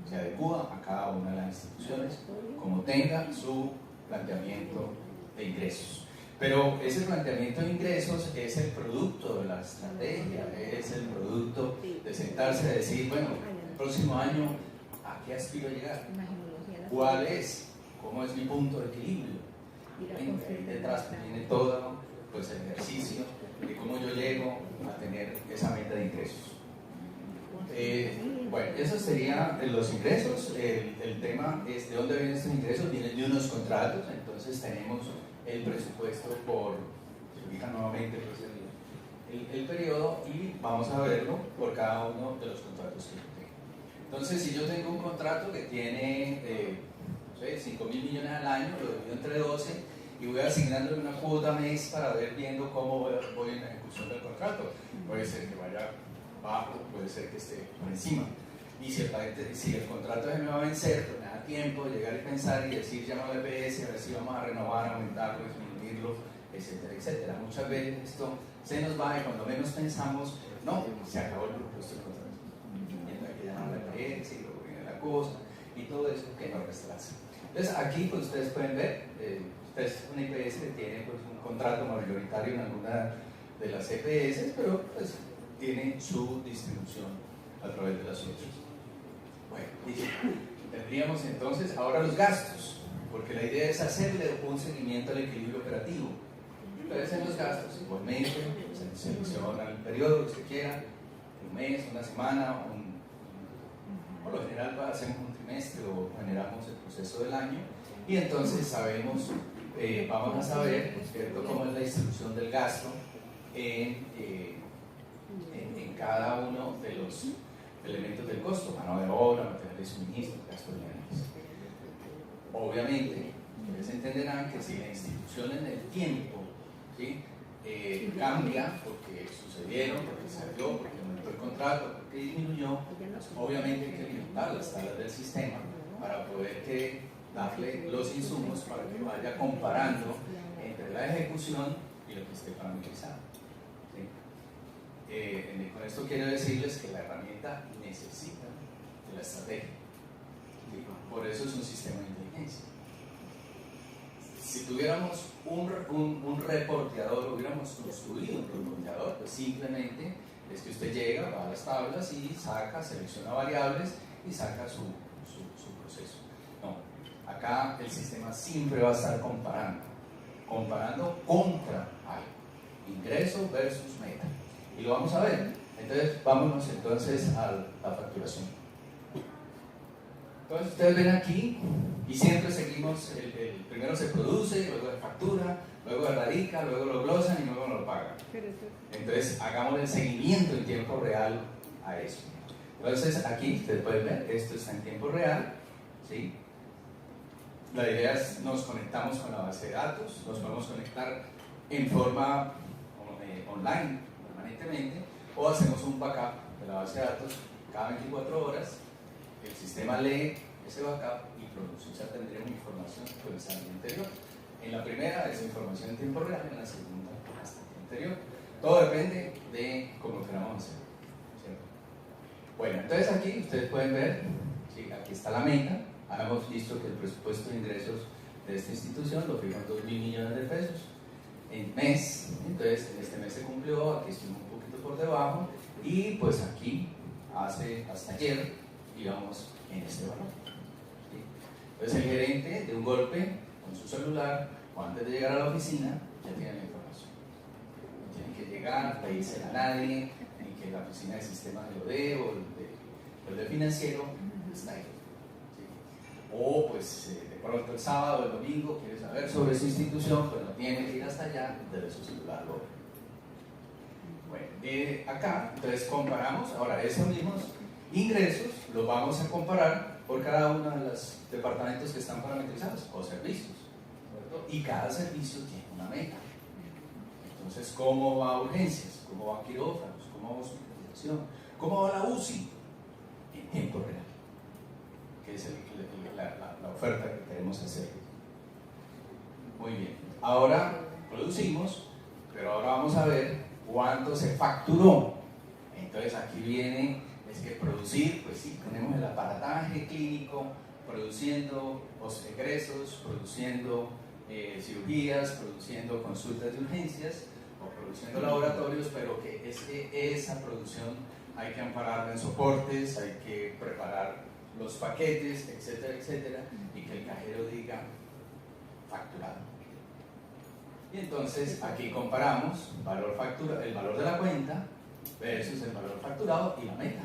se adecua a cada una de las instituciones como tenga su planteamiento de ingresos. Pero ese planteamiento de ingresos es el producto de la estrategia, es el producto de sentarse a decir, bueno, el próximo año, ¿a qué aspiro a llegar? ¿Cuál es? ¿Cómo es mi punto de equilibrio? Ahí detrás viene todo pues, el ejercicio de cómo yo llego a tener esa meta de ingresos. Bueno, eso serían los ingresos. El tema es de dónde vienen estos ingresos. Vienen de unos contratos, entonces tenemos el presupuesto por, se ubica nuevamente pues, el periodo, y vamos a verlo por cada uno de los contratos que yo tengo. Entonces, si yo tengo un contrato que tiene 5.000 millones al año, lo divido entre 12 y voy asignándole una cuota mes para ver viendo cómo voy en la ejecución del contrato. Puede ser que vaya bajo, puede ser que esté por encima. Y si el contrato se me va a vencer, pues me da tiempo de llegar y pensar y decir, llamo al EPS, a ver si vamos a renovar, aumentarlo, disminuirlo, etcétera, etcétera. Muchas veces esto se nos va y cuando menos pensamos, no, se acabó el presupuesto del contrato. Mientras que llaman al EPS y luego viene la cosa y todo eso que nos retrasa. Entonces aquí pues ustedes pueden ver, es una IPS que tiene pues, un contrato mayoritario en alguna de las EPS, pero pues tiene su distribución a través de las otras. Bueno, tendríamos entonces ahora los gastos, porque la idea es hacerle un seguimiento al equilibrio operativo. Entonces en los gastos igualmente se selecciona el periodo que usted quiera, un mes, una semana, por lo general hacemos un trimestre o generamos el proceso del año y entonces sabemos, vamos a saber, ¿cierto?, cómo es la distribución del gasto en cada uno de los elementos del costo: mano de obra, material de suministro, gasto de bienes. Obviamente, ustedes entenderán que si la institución en el tiempo, ¿sí?, cambia porque sucedieron, porque salió, porque aumentó el contrato, porque disminuyó, pues obviamente hay que alimentar las tablas del sistema para poder darle los insumos para que vaya comparando entre la ejecución y lo que esté parametrizado. esto quiero decirles que la herramienta necesita de la estrategia. ¿Sí? Por eso es un sistema de inteligencia. Si tuviéramos un reporteador, hubiéramos construido un reporteador, pues simplemente es que usted llega, va a las tablas y saca, selecciona variables y saca su proceso. No, acá el sistema siempre va a estar comparando contra algo, ingreso versus meta. Y lo vamos a ver. Entonces, vámonos entonces a la facturación. Entonces, ustedes ven aquí, y siempre seguimos, primero se produce, luego se factura, luego se radica, luego lo glosan y luego lo pagan. Entonces, hagamos el seguimiento en tiempo real a eso. Entonces, aquí ustedes pueden ver, esto está en tiempo real, ¿sí? La idea es, nos conectamos con la base de datos, nos podemos conectar en forma online, permanentemente, o hacemos un backup de la base de datos cada 24 horas. El sistema lee ese backup y produce. O sea, tendremos información actualizada en el anterior. En la primera es información en tiempo real, en la segunda hasta el anterior. Todo depende de cómo queramos hacer, ¿cierto? Bueno, entonces aquí ustedes pueden ver, ¿sí? Aquí está la meta. Habíamos visto que el presupuesto de ingresos de esta institución lo fijan 2.000 millones de pesos en mes. Entonces, en este mes se cumplió, aquí estuvimos un poquito por debajo, y pues aquí, hasta ayer, íbamos en este valor. ¿Sí? Entonces, el gerente, de un golpe, con su celular, o antes de llegar a la oficina, ya tiene la información. No tiene que llegar, pedirse a nadie, ni que la oficina de sistemas lo dé, o el de financiero, está ahí. O pues de pronto el sábado o el domingo quiere saber sobre su institución, pues no tiene que ir hasta allá desde su celular. Bueno, acá entonces comparamos, ahora esos mismos ingresos los vamos a comparar por cada uno de los departamentos que están parametrizados o servicios, ¿cierto? Y cada servicio tiene una meta. Entonces, ¿cómo va a urgencias? ¿Cómo va a quirófanos? ¿Cómo va a hospitalización? ¿Cómo va la UCI? En tiempo real, que es la oferta que queremos hacer. Muy bien, ahora producimos, pero ahora vamos a ver cuánto se facturó. Entonces aquí viene, es que producir, pues sí, tenemos el aparataje clínico produciendo ingresos, produciendo cirugías, produciendo consultas de urgencias o produciendo laboratorios, pero que es que esa producción hay que ampararla en soportes, hay que preparar los paquetes, etcétera, etcétera, y que el cajero diga facturado. Y entonces aquí comparamos el valor de la cuenta versus el valor facturado y la meta.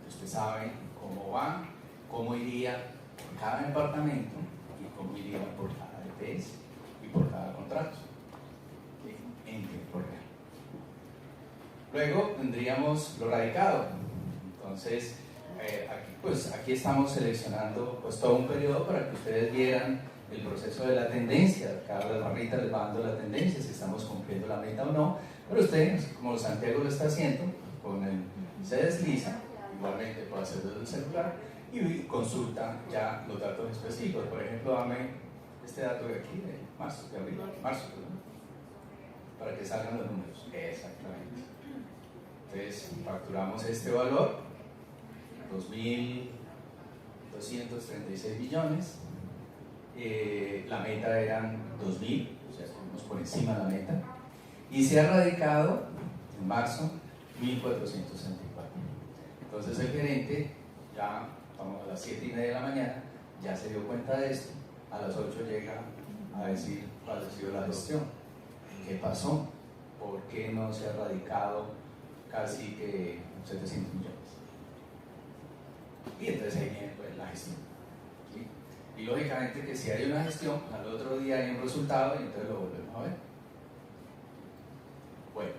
Ustedes saben cómo va, cómo iría por cada departamento y cómo iría por cada EPS y por cada contrato, ¿sí? En tiempo real. Luego tendríamos lo radicado. Entonces, aquí estamos seleccionando pues, todo un periodo para que ustedes vieran el proceso de la tendencia. Cada barrita les va dando la tendencia, si estamos cumpliendo la meta o no. Pero usted, como Santiago lo está haciendo, se desliza, igualmente puede hacerlo desde el celular, y consulta ya los datos específicos. Por ejemplo, dame este dato de aquí, de marzo, de abril, marzo, ¿no? Para que salgan los números. Exactamente. Entonces, facturamos este valor, 2.236 millones. La meta eran 2.000, o sea, estuvimos por encima de la meta. Y se ha radicado en marzo 1.464. Entonces el gerente, ya vamos a las 7:30 de la mañana, ya se dio cuenta de esto. A las 8 llega a decir cuál ha sido la gestión. ¿Qué pasó? ¿Por qué no se ha radicado casi que 700 millones? Y entonces ahí viene pues, la gestión. ¿Sí? Y lógicamente que si hay una gestión, al otro día hay un resultado y entonces lo volvemos a ver. Bueno,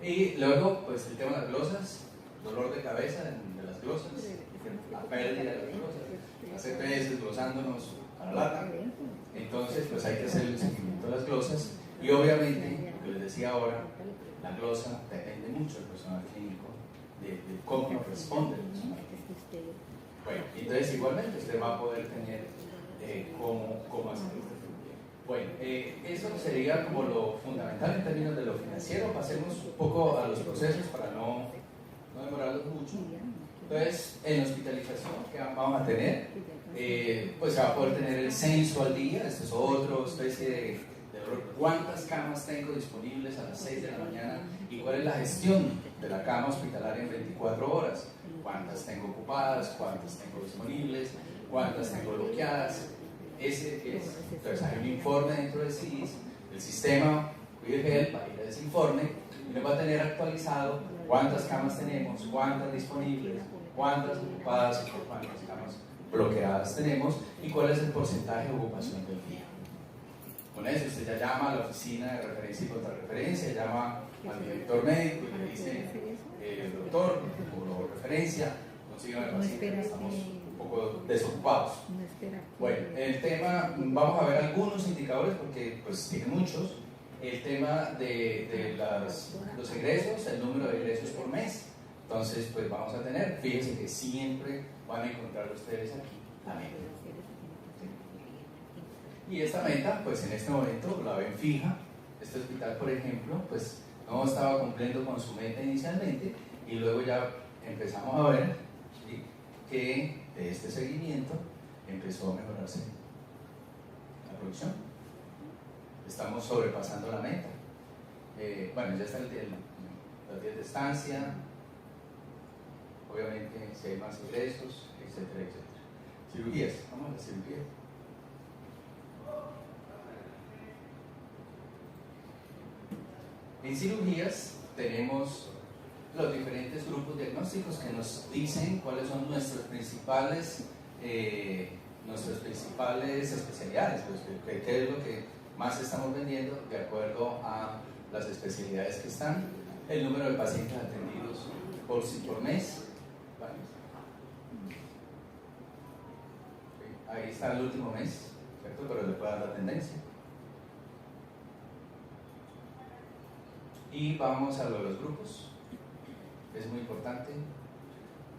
y luego pues el tema de las glosas, dolor de cabeza de las glosas, la pérdida de las glosas, las EPS glosándonos a la lata. Entonces pues hay que hacer el seguimiento de las glosas y obviamente, lo que les decía ahora, la glosa depende mucho del personal clínico, de cómo responde el personal clínico. Bueno, entonces igualmente usted va a poder tener cómo hacer este seguimiento. Bueno, eso sería como lo fundamental en términos de lo financiero. Pasemos un poco a los procesos para no demorarlos mucho. Entonces, en hospitalización que vamos a tener, pues se va a poder tener el censo al día. Esto es otra especie de cuántas camas tengo disponibles a las 6 de la mañana y cuál es la gestión de la cama hospitalaria en 24 horas. Cuántas tengo ocupadas, cuántas tengo disponibles, cuántas tengo bloqueadas. Entonces hay un informe dentro del CIDIS, el sistema CuideHealth va a ir a ese informe y nos va a tener actualizado cuántas camas tenemos, cuántas disponibles, cuántas ocupadas y cuántas camas bloqueadas tenemos y cuál es el porcentaje de ocupación del día. Con eso usted ya llama a la oficina de referencia y contrarreferencia, llama al director médico y le dice, doctor, por referencia, consiga el paciente, estamos un poco desocupados. Bueno, el tema, vamos a ver algunos indicadores porque pues tiene muchos. El tema de los egresos, el número de egresos por mes. Entonces, pues vamos a tener, fíjense que siempre van a encontrar ustedes aquí la meta. Y esta meta, pues en este momento la ven fija. Este hospital, por ejemplo, pues no estaba cumpliendo con su meta inicialmente y luego ya empezamos a ver, ¿sí?, que de este seguimiento empezó a mejorarse la producción. Estamos sobrepasando la meta. Bueno, ya está los días de estancia, obviamente si hay más ingresos, etcétera, etcétera. Cirugías, vamos a las cirugías. En cirugías tenemos los diferentes grupos diagnósticos que nos dicen cuáles son nuestras principales especialidades, pues, qué es lo que más estamos vendiendo de acuerdo a las especialidades que están, el número de pacientes atendidos por mes. ¿Vale? Ahí está el último mes, ¿cierto? Pero le puede dar la tendencia. Y vamos a lo de los grupos, es muy importante.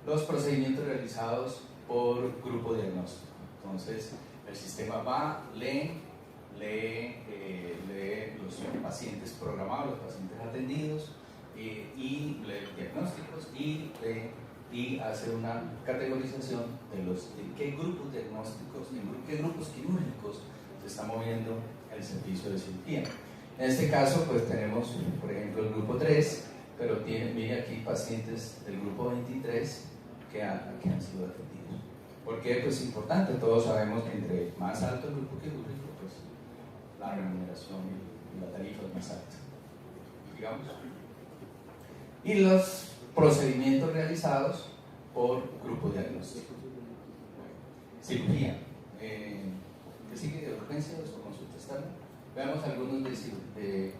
Los procedimientos realizados por grupo diagnóstico. Entonces, el sistema va, lee los pacientes programados, los pacientes atendidos, y lee diagnósticos y hace una categorización de qué grupos diagnósticos, qué grupos quirúrgicos se está moviendo el servicio de cirugía. En este caso, pues tenemos, por ejemplo, el grupo 3, pero mire aquí pacientes del grupo 23 que han sido atendidos. ¿Por qué? Pues es importante, todos sabemos que entre más alto el grupo quirúrgico, pues la remuneración y la tarifa es más alta, digamos. Y los procedimientos realizados por grupo diagnóstico. Cirugía. ¿Qué sigue de urgencia o consulta externa? Veamos algunos de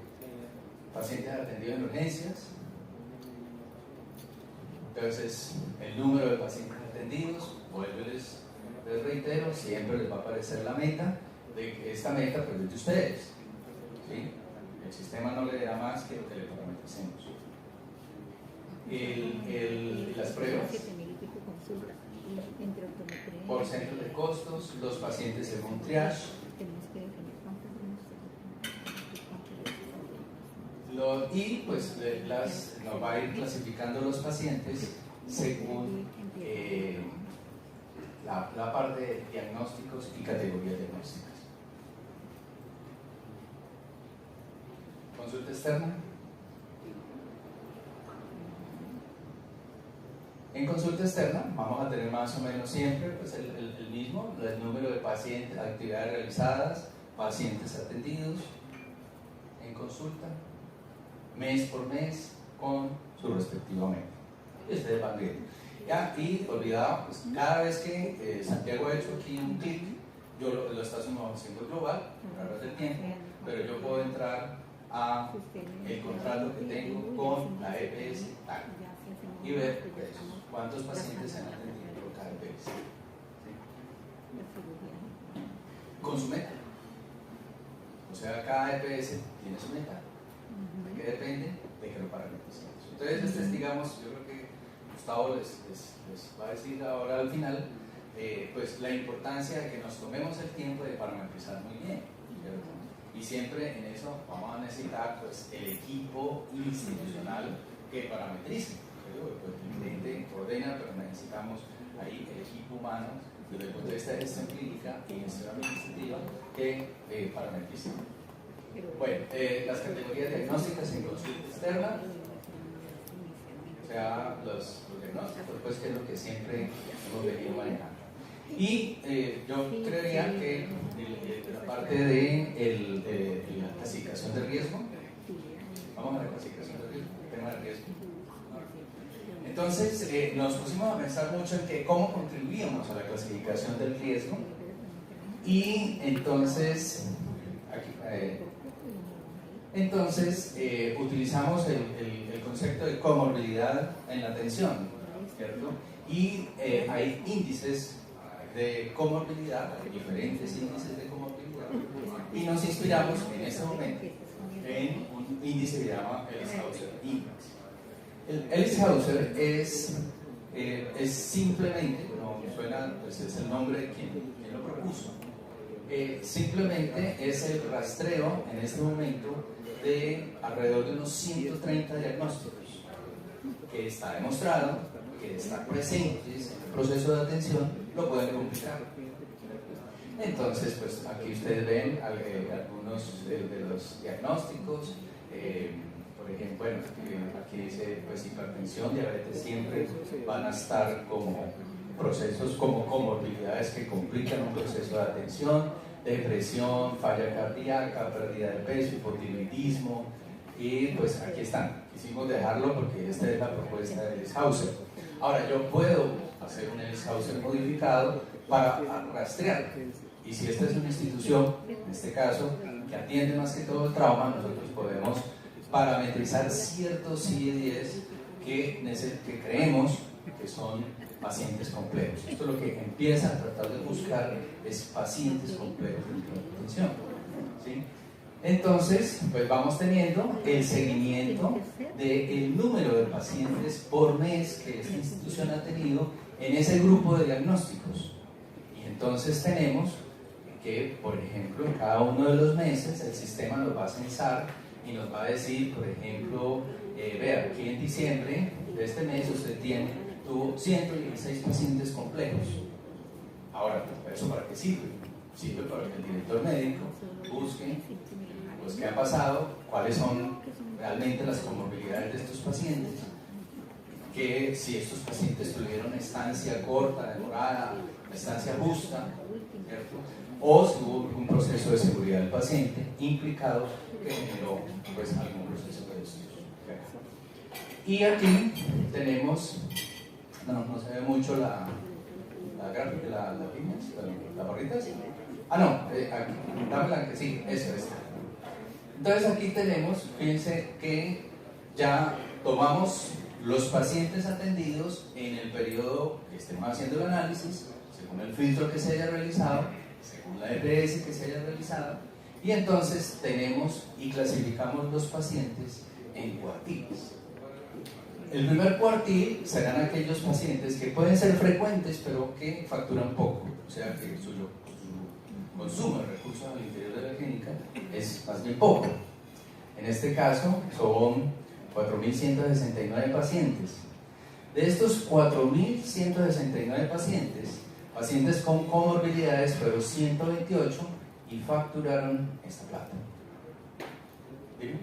pacientes atendidos en urgencias. Entonces, el número de pacientes atendidos, les reitero, siempre les va a aparecer la meta, de que esta meta pues es de ustedes, ¿sí? El sistema no le da más que lo que le parametricemos. Las pruebas por centros de costos, los pacientes según triage, y pues nos va a ir clasificando los pacientes según la parte de diagnósticos y categorías diagnósticas. Consulta externa. En consulta externa vamos a tener más o menos siempre pues, el mismo, el número de pacientes, actividades realizadas, pacientes atendidos en consulta, mes por mes, con su respectiva meta. Y ustedes van viendo. Ya, y olvidado, pues cada vez que Santiago ha hecho aquí un clic, yo lo estamos haciendo global, a través del tiempo, pero yo puedo entrar a el contrato que tengo con la EPS y ver pues, cuántos pacientes se han atendido por cada EPS. ¿Sí? Con su meta. O sea, cada EPS tiene su meta. ¿De qué depende? De que lo parametricemos. Entonces, digamos, yo creo que Gustavo les va a decir ahora al final, pues la importancia de que nos tomemos el tiempo de parametrizar muy bien, ¿cierto? Y siempre en eso vamos a necesitar pues, el equipo institucional que parametrice. Pues, el cliente ordena, pero necesitamos ahí el equipo humano desde el punto de vista de gestión clínica y gestión administrativa que parametrice. Bueno, las categorías diagnósticas en consulta externa, o sea, los diagnósticos, pues que es lo que siempre hemos venido manejando. Y yo creería que la parte de la clasificación de riesgo, vamos a la clasificación de riesgo, tema de riesgo. Entonces nos pusimos a pensar mucho en que cómo contribuíamos a la clasificación del riesgo y entonces utilizamos el concepto de comorbilidad en la atención, ¿cierto? Y hay índices de comorbilidad, diferentes índices de comorbilidad, y nos inspiramos en este momento en un índice que se llama Ehlers-Danlos Index. El Ehlers-Danlos es simplemente, no suena, pues es el nombre de quien lo propuso, simplemente es el rastreo en este momento de alrededor de unos 130 diagnósticos que está demostrado, que están presentes en el proceso de atención, lo pueden complicar. Entonces, pues aquí ustedes ven algunos de los diagnósticos. Por ejemplo, bueno, aquí dice pues hipertensión, diabetes siempre van a estar como procesos, como comorbilidades que complican un proceso de atención, depresión, falla cardíaca, pérdida de peso, hipotiroidismo, y pues aquí están. Quisimos dejarlo porque esta es la propuesta de Ehlers-Danlos. Ahora, yo puedo hacer un Ehlers-Danlos modificado para rastrear, y si esta es una institución, en este caso, que atiende más que todo el trauma, nosotros podemos parametrizar ciertos CIE-10 que creemos que son pacientes complejos. Esto es lo que empieza a tratar de buscar, es pacientes complejos de atención, ¿sí? Entonces, pues vamos teniendo el seguimiento del número de pacientes por mes que esta institución ha tenido en ese grupo de diagnósticos. Y entonces tenemos que, por ejemplo, en cada uno de los meses el sistema nos va a censar y nos va a decir, por ejemplo, vea, aquí en diciembre de este mes usted tuvo 116 pacientes complejos. Ahora, ¿eso para qué sirve? Sirve para que el director médico busque pues, qué ha pasado, cuáles son realmente las comorbilidades de estos pacientes, que si estos pacientes tuvieron estancia corta, demorada, estancia justa, ¿cierto? O si hubo un proceso de seguridad del paciente implicado que generó pues, algún proceso de estudio. Y aquí tenemos, no se ve mucho la gráfica, la barrita. Ah, no, aquí, dámela que sí, eso es. Entonces aquí tenemos, fíjense que ya tomamos los pacientes atendidos en el periodo que estemos haciendo el análisis, según el filtro que se haya realizado, según la EPS que se haya realizado, y entonces tenemos y clasificamos los pacientes en cuartiles. El primer cuartil serán aquellos pacientes que pueden ser frecuentes pero que facturan poco, o sea que su consumo de recursos al interior de la clínica es más bien poco. En este caso son 4.169 pacientes. De estos 4.169 pacientes con comorbilidades fueron 128 y facturaron esta plata. ¿Dime?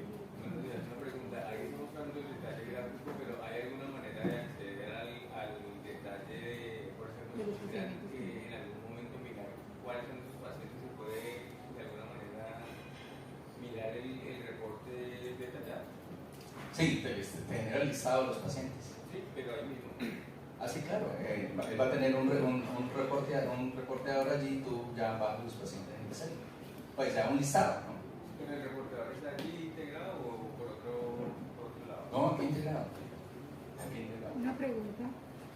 Una pregunta, ahí estamos dando el detalle gráfico, pero ¿hay alguna manera de acceder al detalle, por ejemplo, que en algún momento mirar cuáles son los pacientes? ¿Se puede de alguna manera mirar el reporte detallado? Sí, tener el listado de los pacientes. Sí, pero ahí mismo. Ah, sí, claro, él va a tener un reporte ahora allí, tú ya bajas los pacientes en Excel. Pues ya un listado, ¿no? ¿El reportador está aquí integrado o por otro lado? No, aquí integrado. Una pregunta.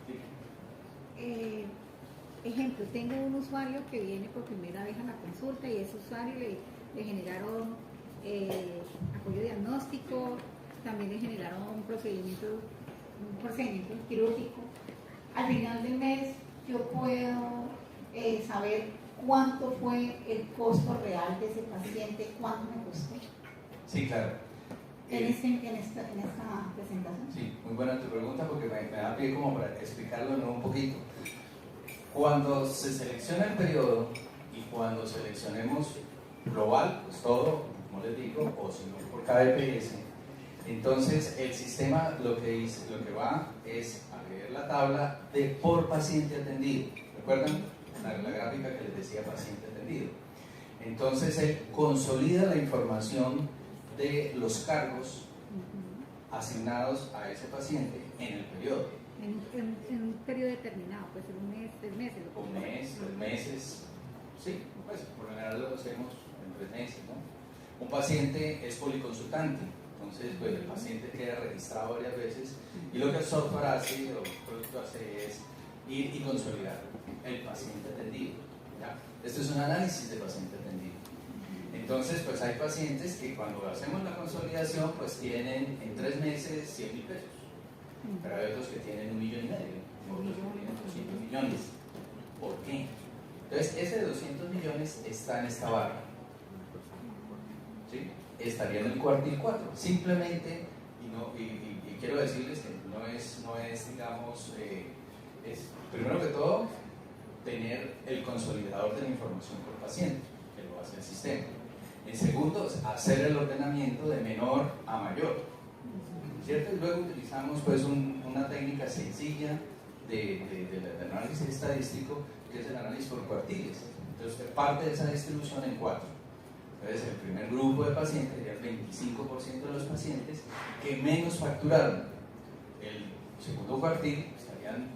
Sí. Ejemplo, tengo un usuario que viene por primera vez a la consulta y ese usuario le generaron apoyo diagnóstico, también le generaron un procedimiento quirúrgico. Al final del mes yo puedo saber cuánto fue el costo real de ese paciente, cuánto me costó Sí, claro. en esta presentación. Sí, muy buena tu pregunta porque me da pie como para explicarlo de nuevo un poquito. Cuando se selecciona el periodo y cuando seleccionemos global, pues todo, como les digo, o si no por cada EPS, entonces el sistema lo que va es a leer la tabla de por paciente atendido. ¿Recuerdan la gráfica que les decía paciente atendido? Entonces él consolida la información de los cargos asignados a ese paciente en el periodo. En un periodo determinado, puede ser un mes, 3 meses. Un mes, 3 meses, sí, pues por lo general lo hacemos en 3 meses, ¿no? Un paciente es policonsultante, entonces pues el paciente queda registrado varias veces y lo que el software hace o el producto hace es ir y consolidar el paciente atendido, ¿ya? Esto es un análisis de paciente atendido. Entonces pues hay pacientes que cuando hacemos la consolidación pues tienen en 3 meses 100.000 pesos. Pero hay otros que tienen 1,5 millones, otros que tienen 200 millones. ¿Por qué? Entonces, ese de 200 millones está en esta barra. ¿Sí? Estaría en el cuartil 4. Simplemente, y quiero decirles que no es digamos, es primero que todo, tener el consolidador de la información por paciente, que lo hace el sistema. En segundo, hacer el ordenamiento de menor a mayor. ¿Cierto? Y luego utilizamos pues una técnica sencilla de análisis estadístico, que es el análisis por cuartiles. Entonces, parte de esa distribución en 4. Entonces, el primer grupo de pacientes sería el 25% de los pacientes que menos facturaron. El segundo cuartil estarían,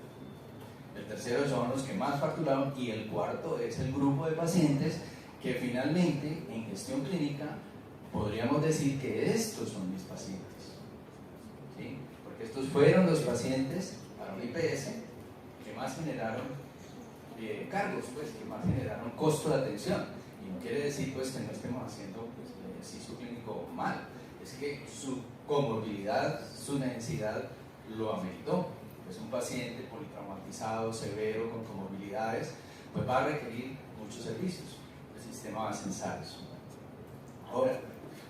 el tercero son los que más facturaron y el cuarto es el grupo de pacientes que finalmente en gestión clínica podríamos decir que estos son mis pacientes. ¿Sí? Porque estos fueron los pacientes para un IPS que más generaron cargos, pues, que más generaron costo de atención. Y no quiere decir pues, que no estemos haciendo pues, el ejercicio clínico mal, es que su comorbilidad, su necesidad lo ameritó. Pues un paciente politraumatizado, severo, con comorbilidades, pues va a requerir muchos servicios. El sistema va a censar eso. Ahora,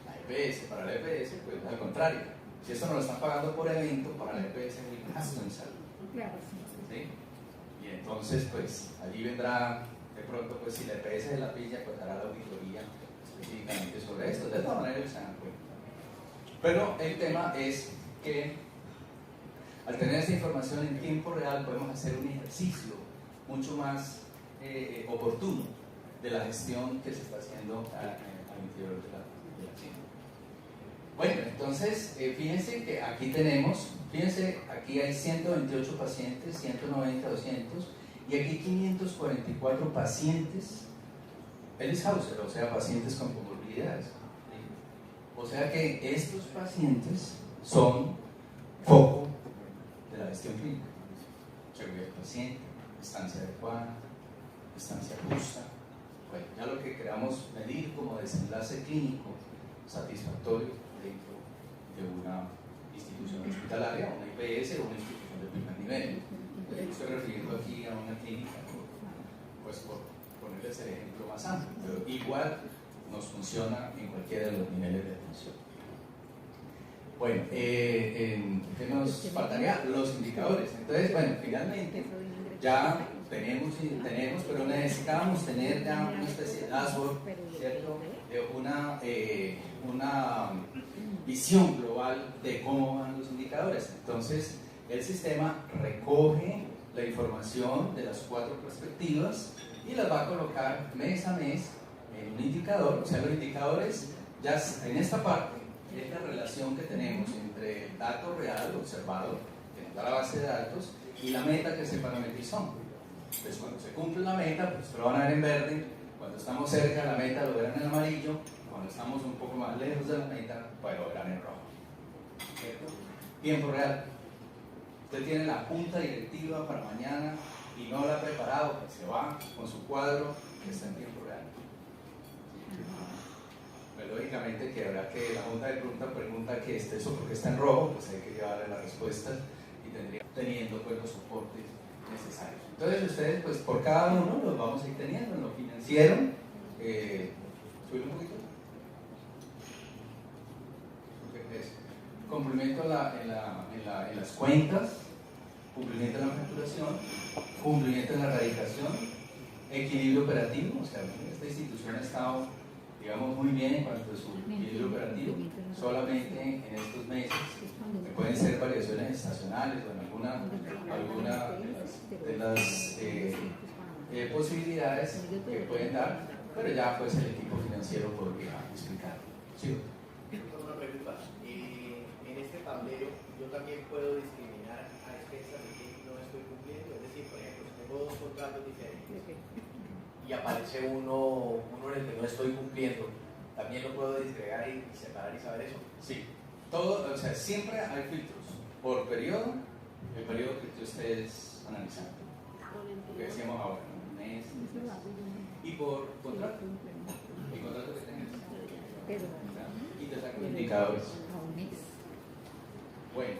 la EPS, para la EPS, pues al contrario. Si esto no lo están pagando por evento, para la EPS es el gasto en salud. Claro, ¿Sí? Y entonces, pues, allí vendrá, de pronto, pues, si la EPS de la pilla, pues hará la auditoría específicamente sobre esto. De todas maneras, se dan cuenta. Pero el tema es que, al tener esta información en tiempo real, podemos hacer un ejercicio mucho más oportuno de la gestión que se está haciendo al interior de la clínica. Bueno, entonces, fíjense que aquí tenemos, aquí hay 128 pacientes, 190, 200, y aquí 544 pacientes Ehlers-Hauser, o sea, pacientes con comorbilidades. O sea que estos pacientes son foco de la gestión clínica. Seguridad del paciente, estancia adecuada, estancia justa. Bueno, ya lo que queramos medir como desenlace clínico satisfactorio dentro de una institución hospitalaria, una IPS o una institución de primer nivel. Me estoy refiriendo aquí a una clínica, pues por ponerles el ejemplo más amplio, pero igual nos funciona en cualquiera de los niveles de atención. Bueno, ¿qué nos faltaría? Los indicadores. Entonces, bueno, finalmente ya tenemos, pero necesitábamos tener ya una especie de dashboard, ¿cierto? Una visión global de cómo van los indicadores. Entonces, el sistema recoge la información de las 4 perspectivas y las va a colocar mes a mes en un indicador. O sea, los indicadores, ya en esta parte, es la relación que tenemos entre el dato real observado, que nos da la base de datos, y la meta que se parametrizó. Entonces, cuando se cumple la meta, pues lo van a ver en verde. Cuando estamos cerca de la meta, lo verán en amarillo. Cuando estamos un poco más lejos de la meta, pues lo verán en rojo. ¿Cierto? Tiempo real. Usted tiene la junta directiva para mañana y no la ha preparado, pues se va con su cuadro que está en tiempo real. Pues lógicamente que habrá que la junta de pregunta que esté eso porque está en rojo, pues hay que llevarle las respuestas y teniendo pues los soportes necesarios. Entonces ustedes, pues por cada uno los vamos a ir teniendo. En lo financiero, subir un poquito. Es cumplimiento en las cuentas, cumplimiento en la facturación, cumplimiento en la radicación, equilibrio operativo. O sea, esta institución ha estado, digamos, muy bien en cuanto a su equilibrio operativo. Solamente en estos meses pueden ser variaciones estacionales o en alguna de las posibilidades que pueden dar, pero ya pues el equipo financiero podría explicar. ¿Sí? Una pregunta. En este tablero yo también puedo discriminar a expensas de que no estoy cumpliendo. Es decir, por ejemplo, si tengo dos contratos diferentes y aparece uno en el que no estoy cumpliendo, ¿también lo puedo disgregar y separar y saber eso? Sí. Todo, o sea, siempre hay filtros por periodo, el periodo que estés analizando. Lo que decíamos ahora, un mes, y por contrato. El contrato que tengas. Y te saco indicadores. Bueno,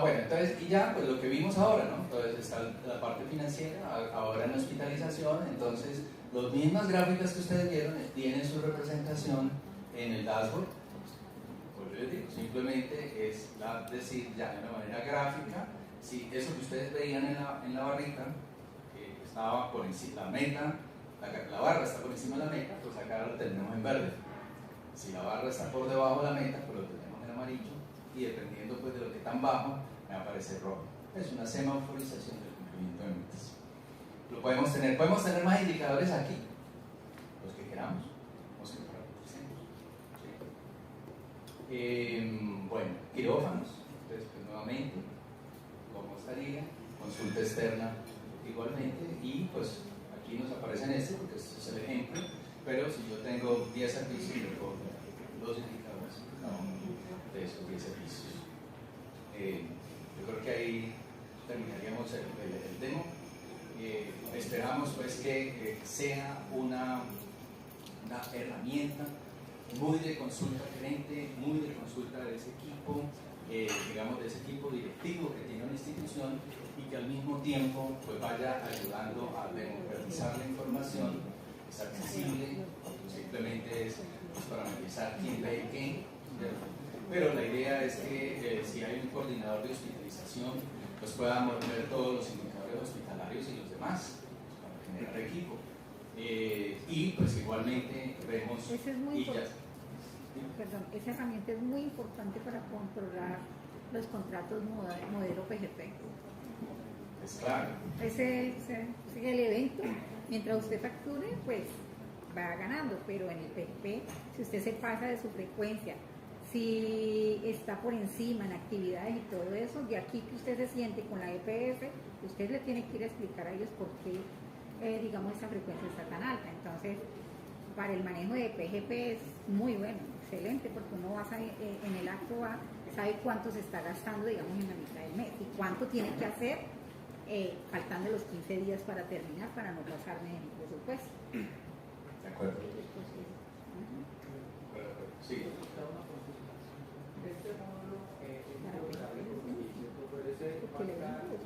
bueno, entonces, y ya, pues lo que vimos ahora, ¿no? Entonces está la parte financiera, ahora en hospitalización, entonces, las mismas gráficas que ustedes vieron tienen su representación en el dashboard. Pues yo les digo, simplemente es decir ya de una manera gráfica, si eso que ustedes veían en la barrita, que estaba por encima, la meta, la barra está por encima de la meta, pues acá lo tenemos en verde. Si la barra está por debajo de la meta, pues lo tenemos en amarillo, y dependiendo pues de lo que tan bajo, me va a aparecer rojo. Es una semaforización del cumplimiento de metas. Lo podemos tener más indicadores aquí, los que queramos, los que parametricemos. Bueno, quirófanos, entonces pues nuevamente, cómo estaría, consulta externa igualmente, y pues aquí nos aparecen porque este es el ejemplo, pero si yo tengo 10 servicios, yo puedo tener 2 indicadores cada uno de esos 10 servicios. Yo creo que ahí terminaríamos el demo. Esperamos pues que sea una herramienta muy de consulta gerente, muy de consulta de ese equipo, digamos de ese equipo directivo que tiene una institución, y que al mismo tiempo pues vaya ayudando a democratizar la información, es accesible, simplemente es para analizar quién ve qué, pero la idea es que si hay un coordinador de hospitalización, pues podamos ver todos los indicadores hospitalarios y los demás, para generar equipo. Y pues igualmente vemos esa herramienta es muy importante para controlar los contratos modelo PGP. Es claro. Ese el evento, mientras usted facture, pues va ganando, pero en el PGP, si usted se pasa de su frecuencia, si está por encima en actividades y todo eso, de aquí que usted se siente con la EPF, usted le tiene que ir a explicar a ellos por qué, digamos, esa frecuencia está tan alta. Entonces, para el manejo de PGP es muy bueno, excelente, porque uno va en el acto sabe cuánto se está gastando, digamos, en la mitad del mes y cuánto tiene que hacer faltando los 15 días para terminar, para no pasarme en el presupuesto. De acuerdo. Sí. Este módulo puede ser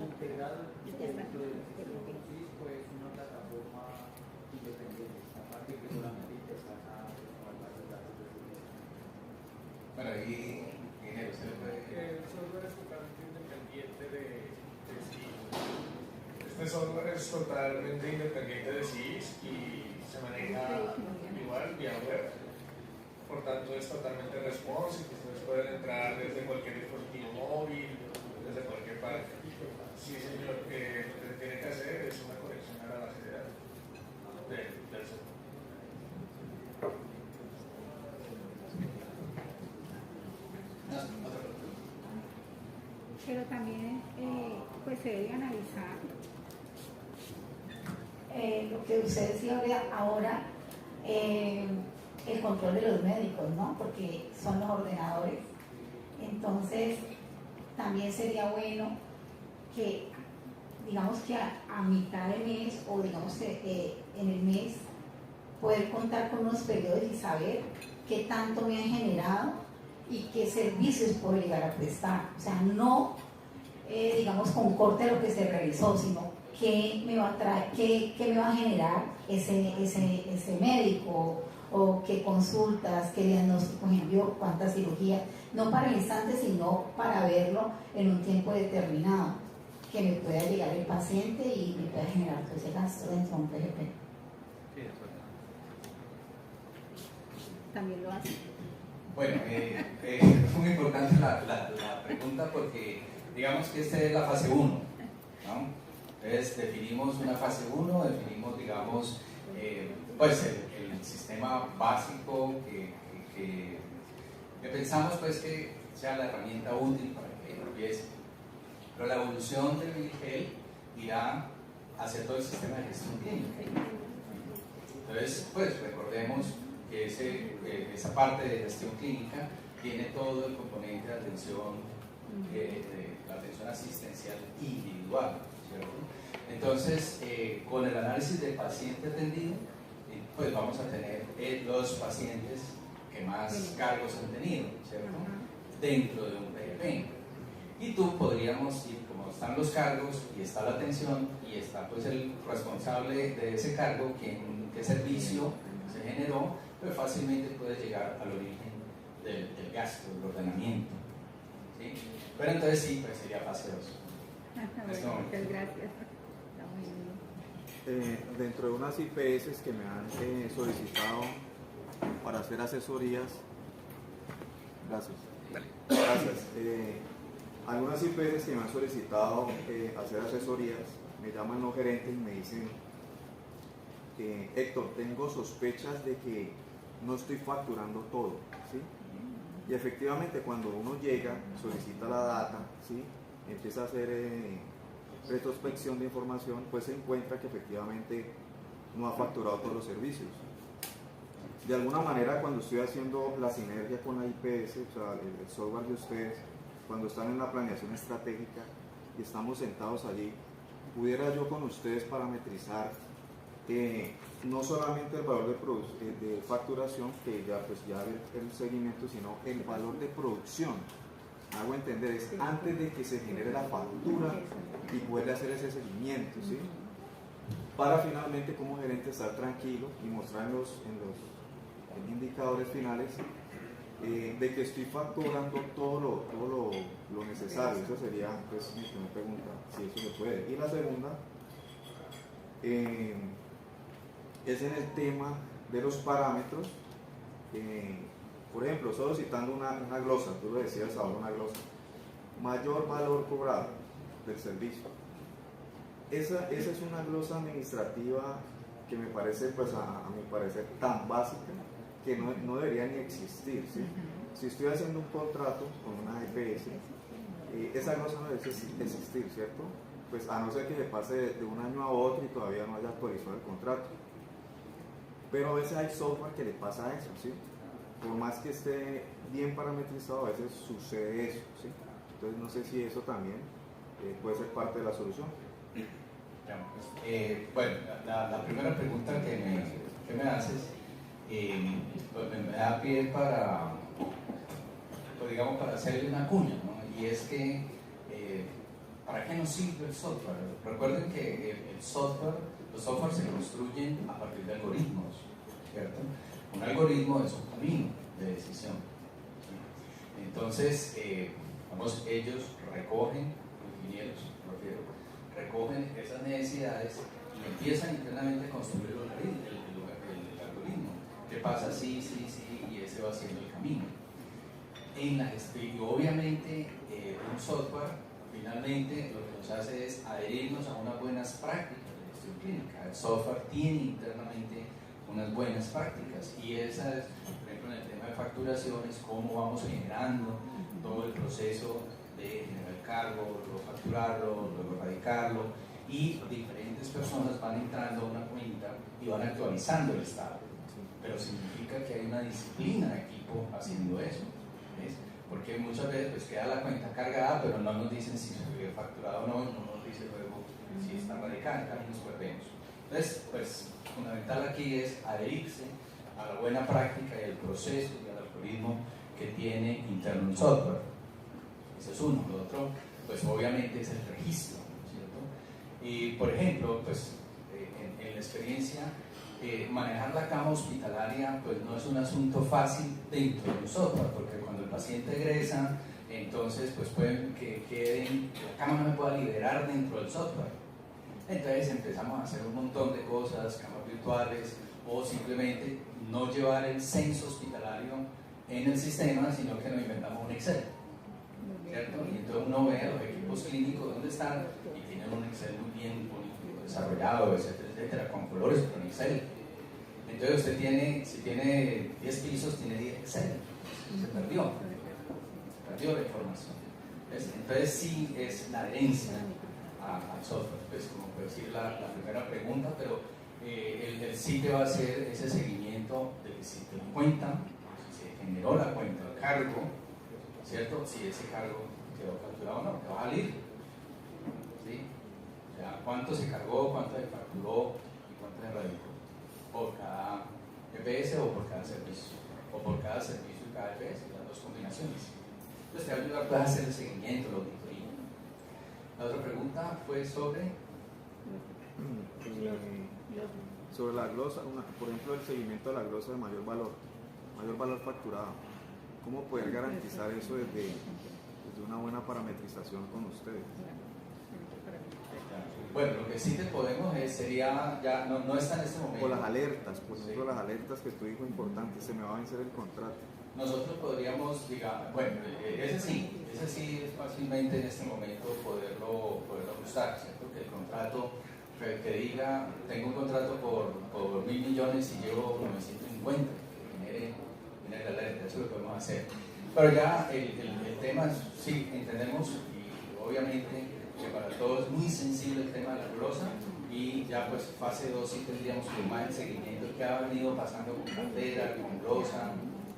integrado dentro del sistema Cisco, es una plataforma independiente, aparte que solamente interesa con bases de datos de servicio. Bueno, y dinero, ¿se le puede? El software es totalmente independiente de SIS. Este software es totalmente independiente de SIS y se maneja igual vía web. Por tanto, es totalmente responsive. Ustedes pueden entrar desde cualquier dispositivo móvil, desde cualquier parte. Sí, señor, lo que se tiene que hacer es una conexión a la base de datos del software. Pero también pues se debe analizar lo que usted decía ahora, el control de los médicos, ¿no? Porque son los ordenadores. Entonces, también sería bueno que, digamos que a mitad de mes o digamos que en el mes, poder contar con unos periodos y saber qué tanto me han generado y qué servicios puedo llegar a prestar. O sea, no digamos, con corte de lo que se realizó, sino qué me va a traer, qué me va a generar ese médico, o qué consultas, qué diagnóstico envió, cuántas cirugías, no para el instante, sino para verlo en un tiempo determinado, que me pueda llegar el paciente y me pueda generar todo ese gasto dentro de un PGP. También lo hace. Bueno, es muy importante la pregunta porque digamos que esta es la fase 1, ¿no? Entonces definimos una fase 1, definimos, digamos, pues el sistema básico que pensamos pues que sea la herramienta útil para que empiece. Pero la evolución del Vigel irá hacia todo el sistema de gestión clínica. Entonces, pues recordemos que esa parte de gestión clínica tiene todo el componente de atención, la atención asistencial individual, ¿cierto? Entonces, con el análisis del paciente atendido, pues vamos a tener los pacientes que más cargos han tenido, ¿cierto? Dentro de un PGP. Y tú podríamos ir, como están los cargos y está la atención y está pues el responsable de ese cargo, qué servicio se generó, pues fácilmente puedes llegar al origen del gasto, del ordenamiento, ¿sí? Pero entonces sí, pues sería fase 2. Muchas gracias. Dentro de unas IPS que me han solicitado para hacer asesorías, gracias. Algunas IPS que me han solicitado hacer asesorías, me llaman los gerentes y me dicen, Héctor, tengo sospechas de que no estoy facturando todo, ¿sí? Y efectivamente cuando uno llega, solicita la data, ¿sí? Empieza a hacer retrospección de información, pues se encuentra que efectivamente no ha facturado todos los servicios. De alguna manera, cuando estoy haciendo la sinergia con la IPS, o sea, el software de ustedes, cuando están en la planeación estratégica y estamos sentados allí, pudiera yo con ustedes parametrizar no solamente el valor de facturación, que ya pues ya el seguimiento, sino el valor de producción. Hago entender, es antes de que se genere la factura y poder hacer ese seguimiento, ¿sí? Para finalmente como gerente estar tranquilo y mostrar en los indicadores finales de que estoy facturando todo lo necesario. Esa sería pues mi primera pregunta, si eso se puede. Y la segunda es en el tema de los parámetros. Por ejemplo, solo citando una glosa, tú lo decías ahora, una glosa, mayor valor cobrado del servicio. Esa es una glosa administrativa que me parece, pues a mi parecer, tan básica que no debería ni existir, ¿sí? Si estoy haciendo un contrato con una EPS, esa glosa no debe existir, ¿cierto? Pues a no ser que se pase de un año a otro y todavía no haya actualizado el contrato. Pero a veces hay software que le pasa eso, ¿sí? Por más que esté bien parametrizado, a veces sucede eso, ¿sí? Entonces no sé si eso también puede ser parte de la solución. Bueno, la primera pregunta que me haces pues me da pie para, pues digamos, para hacerle una cuña, ¿no? Y es que ¿para qué nos sirve el software? Recuerden que los softwares se construyen a partir de algoritmos, ¿cierto? Un algoritmo es un camino de decisión, ¿sí? Entonces, ellos recogen, los ingenieros, recogen esas necesidades y empiezan internamente a construir el algoritmo. ¿Qué pasa? Sí, y ese va siendo el camino. Y obviamente, un software finalmente lo que nos hace es adherirnos a unas buenas prácticas de gestión clínica. El software tiene internamente unas buenas prácticas y esa es, por ejemplo, en el tema de facturaciones, cómo vamos generando todo el proceso de generar el cargo, luego facturarlo, luego radicarlo, y diferentes personas van entrando a una cuenta y van actualizando el estado, pero significa que hay una disciplina de equipo haciendo eso, ¿ves? Porque muchas veces pues queda la cuenta cargada, pero no nos dicen si se fue facturado o no, no nos dice luego si está radicada, y nos perdemos. Entonces, pues fundamental aquí es adherirse a la buena práctica y al proceso y al algoritmo que tiene interno el software. Ese es uno. Lo otro, pues obviamente es el registro, ¿cierto? Y por ejemplo, pues en la experiencia, manejar la cama hospitalaria pues no es un asunto fácil dentro de un software, porque cuando el paciente egresa, entonces pues pueden que la cama no me pueda liberar dentro del software. Entonces empezamos a hacer un montón de cosas, camas virtuales, o simplemente no llevar el censo hospitalario en el sistema, sino que nos inventamos un Excel, ¿cierto? Y entonces uno ve a los equipos clínicos dónde están y tienen un Excel muy bien bonito, desarrollado, etcétera, etcétera, con colores, con Excel. Entonces usted tiene, si tiene 10 pisos, tiene 10 Excel, se perdió la información. Entonces sí es la herencia al software, pues como puedo decir la primera pregunta, pero el sitio va a hacer ese seguimiento de que si te cuenta, si se generó la cuenta, el cargo, ¿cierto? Si ese cargo quedó facturado o no, te va a salir, ¿sí? O sea, cuánto se cargó, cuánto se facturó y cuánto se radicó por cada EPS o por cada servicio, o por cada servicio y cada EPS, las dos combinaciones. Entonces te va a ayudar a hacer el seguimiento, la auditoría. La otra pregunta fue sobre la glosa, por ejemplo, el seguimiento de la glosa de mayor valor facturado. ¿Cómo poder garantizar eso desde una buena parametrización con ustedes? Bueno, lo que sí te podemos sería, ya no está en este momento. O las alertas, por ejemplo, las alertas que tú dijo importante, se me va a vencer el contrato. Nosotros podríamos, digamos, bueno, ese sí es fácilmente en este momento poderlo ajustar, ¿cierto? Que el contrato que diga, tengo un contrato por 1.000 millones y llevo 950, que genere la alerta, eso lo podemos hacer. Pero ya el tema, sí, entendemos, y obviamente que para todos es muy sensible el tema de la glosa, y ya pues fase 2 sí tendríamos que más el seguimiento que ha venido pasando con cartera, con glosa,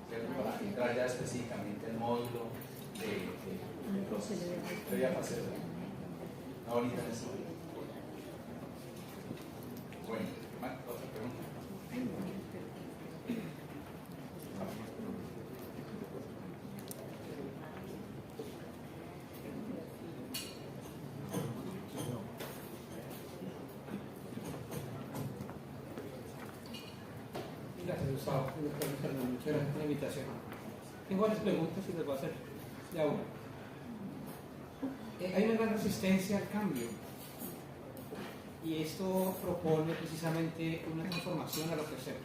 ¿cierto? Para entrar ya específicamente el módulo de glosas. Pero ya fase 2. No, ahorita en este momento. Bueno, otra pregunta. Gracias, Gustavo. Muchas gracias por la invitación. Tengo varias preguntas y les voy a hacer ya una. Hay una gran resistencia al cambio. Y esto propone precisamente una transformación a lo que hacemos,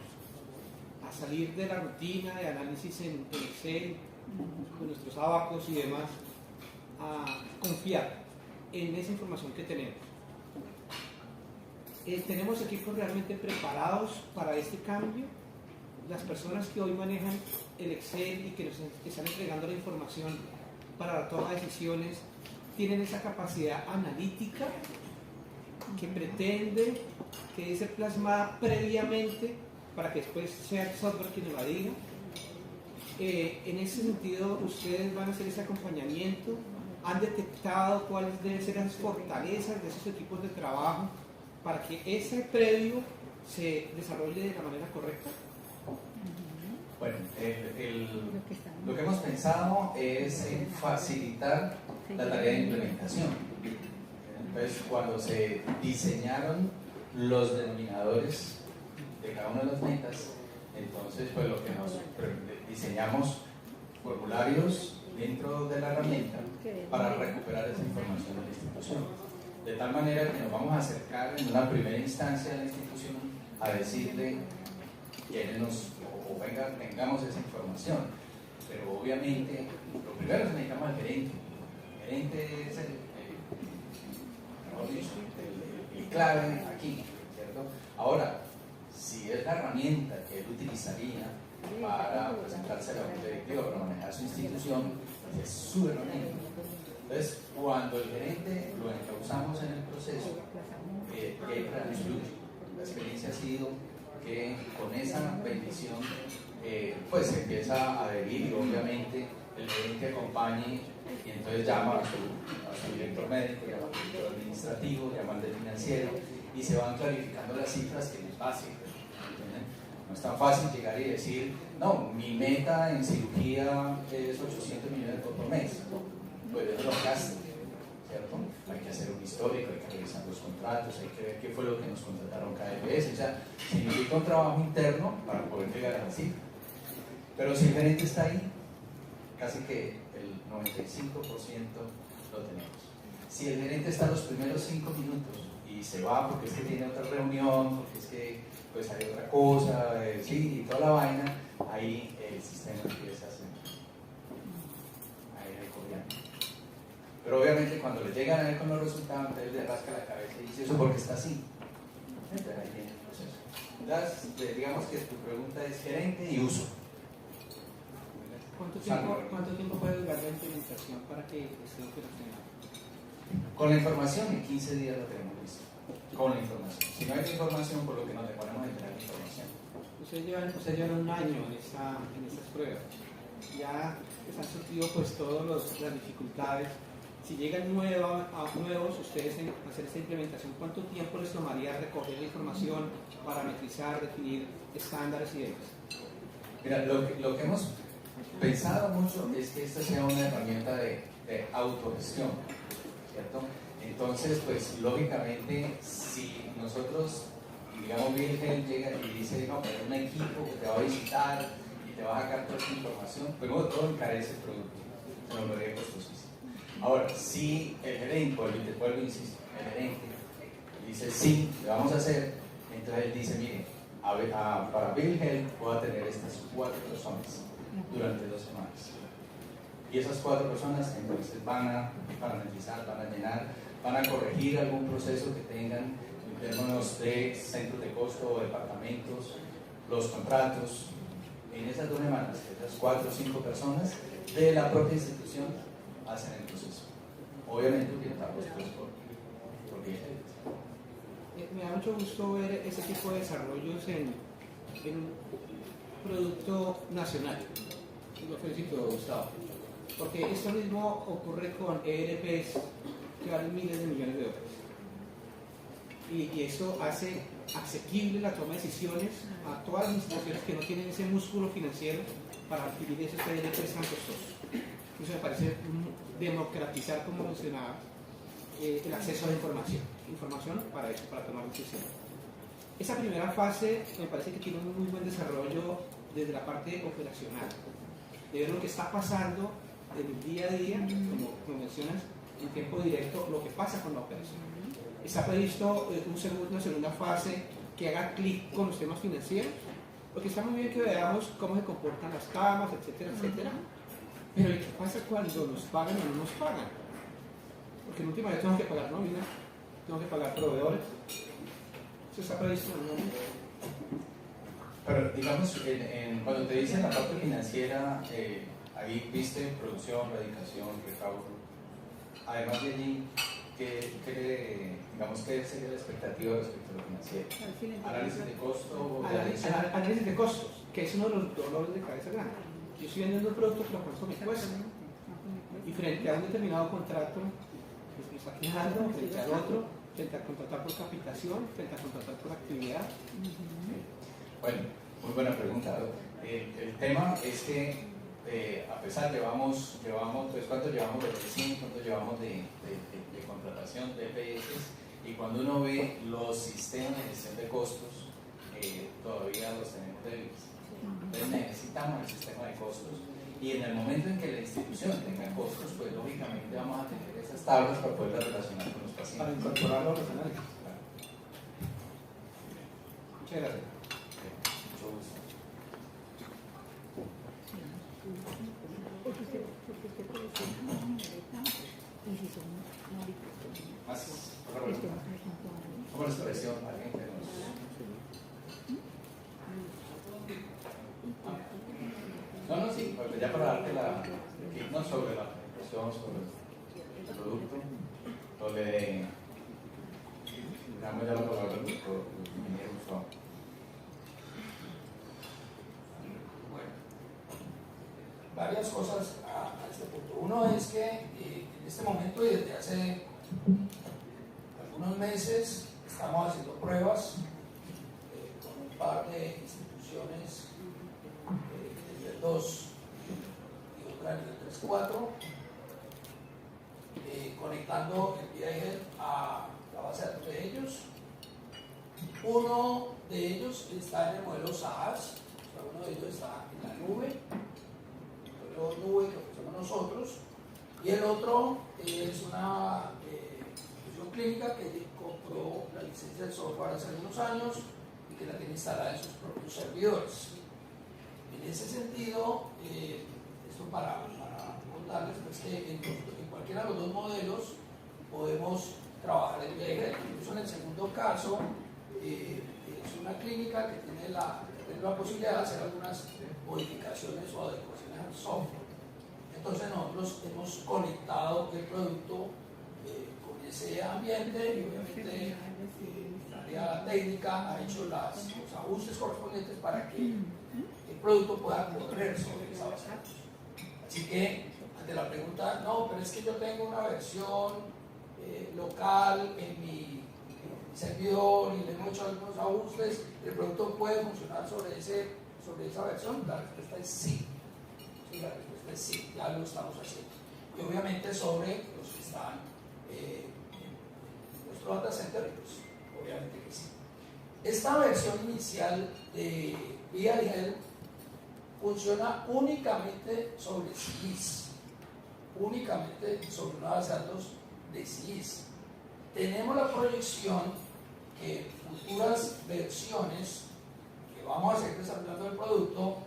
a salir de la rutina de análisis en Excel, con nuestros abacos y demás, a confiar en esa información que tenemos. ¿Tenemos equipos realmente preparados para este cambio? Las personas que hoy manejan el Excel y que nos están entregando la información para la toma de decisiones, ¿tienen esa capacidad analítica que pretende, que debe ser plasmada previamente para que después sea el software quien lo diga? En ese sentido, ¿ustedes van a hacer ese acompañamiento? ¿Han detectado cuáles deben ser las fortalezas de esos equipos de trabajo para que ese previo se desarrolle de la manera correcta? Bueno, lo que hemos pensado es en facilitar la tarea de implementación. Entonces, cuando se diseñaron los denominadores de cada una de las metas, entonces pues lo que nos diseñamos formularios dentro de la herramienta para recuperar esa información de la institución. De tal manera que nos vamos a acercar en una primera instancia a la institución a decirle llénenos o tengamos esa información. Pero obviamente, lo primero es que necesitamos al gerente. El gerente es el clave aquí, ¿cierto? Ahora, si es la herramienta que él utilizaría para presentarse a la junta directiva, para manejar su institución, pues es su herramienta. Entonces, cuando el gerente lo encauzamos en el proceso, entra en flujo. La experiencia ha sido que con esa bendición pues se empieza a adherir, y obviamente el gerente acompañe y entonces llama a su director médico, llama al director administrativo, llama al del financiero y se van clarificando las cifras, que no es fácil. No es tan fácil llegar y decir, no, mi meta en cirugía es 800 millones por mes, pues eso lo gasto. contratos, hay que ver qué fue lo que nos contrataron KFS, o sea, significa un trabajo interno para poder llegar a la cifra. Pero si el gerente está ahí, casi que el 95% lo tenemos. Si el gerente está los primeros 5 minutos y se va porque es que tiene otra reunión, porque es que pues hay otra cosa, sí, y toda la vaina, ahí el sistema empieza a ser ahí corriendo. Pero obviamente cuando le llegan a él con los resultados, entonces le rasca la cabeza y dice, ¿eso porque está así? Entonces ahí viene el proceso. Entonces, digamos que tu pregunta es gerente y uso. ¿Cuánto tiempo puede durar la implementación para que esté operacional? Con la información, en 15 días lo tenemos listo. Con la información. Si no hay información, por lo que nos demoramos en tener la información. Ustedes llevan un año en estas pruebas. Ya les han surgido pues todas las dificultades. Si llegan nuevos ustedes en hacer esta implementación, ¿cuánto tiempo les tomaría recoger la información, parametrizar, definir estándares y demás? Mira, lo que hemos pensado mucho es que esta sea una herramienta de autogestión, ¿cierto? Entonces, pues lógicamente, si nosotros, digamos, Bill Health llega y dice, no, pero hay un equipo que te va a visitar y te va a sacar toda esta información, primero de todo encarece el producto, se lo vería costosísimo. Ahora, si el gerente, vuelvo e insisto, el gerente dice, sí, le vamos a hacer, entonces él dice, mire, para Bill Health voy a tener estas 4 personas durante 2 semanas. Y esas 4 personas entonces van a parametrizar, van a llenar, van a corregir algún proceso que tengan en términos de centros de costo o departamentos, los contratos. En esas 2 semanas, esas 4 o 5 personas de la propia institución hacen el proceso. Obviamente orientados pues, por Bill Health. Me da mucho gusto ver ese tipo de desarrollos en un producto nacional. Lo felicito, Gustavo. Porque esto mismo ocurre con ERPs que valen miles de millones de dólares. Y eso hace asequible la toma de decisiones a todas las instituciones que no tienen ese músculo financiero para adquirir esos ERPs tan costosos. Eso me parece democratizar, como mencionaba, el acceso a la información para eso, para tomar decisiones. Esa primera fase me parece que tiene un muy buen desarrollo desde la parte operacional, de ver lo que está pasando en el día a día, como mencionas, en tiempo directo, lo que pasa con la operación. Está previsto una segunda fase que haga clic con los temas financieros, porque está muy bien que veamos cómo se comportan las camas, etcétera, etcétera, pero ¿qué pasa cuando nos pagan o no nos pagan? Porque en última vez tengo que pagar nómina, tengo que pagar proveedores. Eso está previsto en un momento. Pero digamos, cuando te dicen la parte financiera, ahí viste producción, radicación, recaudo. Además de allí, ¿qué sería la expectativa respecto a lo financiero? Análisis de costo. Análisis de costos, que es uno de los dolores de cabeza grandes. Yo estoy vendiendo un producto, pero ¿cuánto me cuesta? Y frente a un determinado contrato, pues me está quedando, frente al otro, frente a contratar por capitación, frente a contratar por actividad. Bueno, muy buena pregunta. El tema es que a pesar llevamos pues, ¿cuánto llevamos de recién? ¿Cuánto llevamos de contratación de EPS? Y cuando uno ve los sistemas de gestión de costos, todavía los tenemos débiles. Entonces necesitamos el sistema de costos y en el momento en que la institución tenga costos, pues lógicamente vamos a tener esas tablas para poderlas relacionar con los pacientes. Para incorporarlo a los análisis. Claro. Muchas gracias. Mucho gusto. Más, ¿cómo les pareció a alguien que nos... No, sí, pues ya para darte no sobre la impresión, sobre el producto, le damos ya la palabra al doctor Gustavo. Varias cosas a este punto. Uno es que en este momento y desde hace algunos meses estamos haciendo pruebas con un par de instituciones de nivel 2 y otra de nivel 3-4, conectando el VIA a la base de datos de ellos. Uno de ellos está en el modelo SaaS, o sea, uno de ellos está en la nube, el modelo nube que ofrecemos nosotros, y el otro es una institución clínica que compró la licencia del software hace algunos años y que la tiene instalada en sus propios servidores. En ese sentido, esto para contarles pues, que en cualquiera de los dos modelos podemos trabajar en VIA. Incluso en el segundo caso, es una clínica que tiene la posibilidad de hacer algunas modificaciones o adecuaciones al software. Entonces nosotros hemos conectado el producto con ese ambiente y obviamente la área técnica ha hecho los ajustes correspondientes para que el producto pueda correr sobre esa base de datos. Así que ante la pregunta, no, pero es que yo tengo una versión local en mi servidor y le hemos hecho algunos ajustes, ¿el producto puede funcionar sobre esa versión? La respuesta es sí. Sí, la respuesta es sí, ya lo estamos haciendo. Y obviamente sobre los que están en nuestro data center, pues obviamente que sí. Esta versión inicial de VIA Health funciona únicamente sobre CIS, únicamente sobre una base de datos de CIS. Tenemos la proyección que futuras versiones que vamos a seguir desarrollando el producto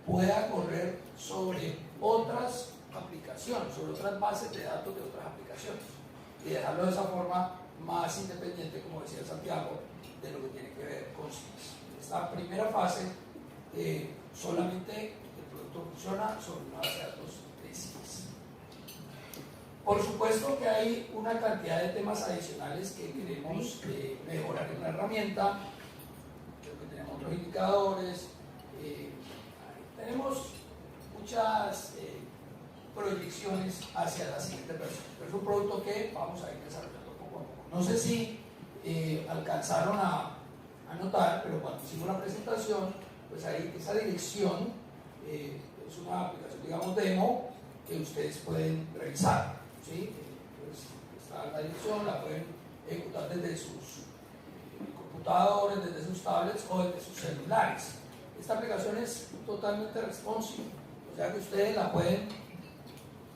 pueda correr sobre otras aplicaciones, sobre otras bases de datos de otras aplicaciones y dejarlo de esa forma más independiente, como decía Santiago, de lo que tiene que ver con CIS. Esta primera fase solamente el producto funciona sobre una base de datos de CIS. Por supuesto que hay una cantidad de temas adicionales que queremos mejorar en la herramienta. Creo que tenemos otros indicadores, tenemos muchas proyecciones hacia la siguiente versión, pero es un producto que vamos a ir desarrollando poco a poco. No sé si alcanzaron a notar, pero cuando hicimos la presentación, pues ahí esa dirección es una aplicación, digamos, demo que ustedes pueden revisar. ¿Sí? Pues está la dirección, la pueden ejecutar desde sus computadores, desde sus tablets o desde sus celulares. Esta aplicación es totalmente responsive, o sea que ustedes la pueden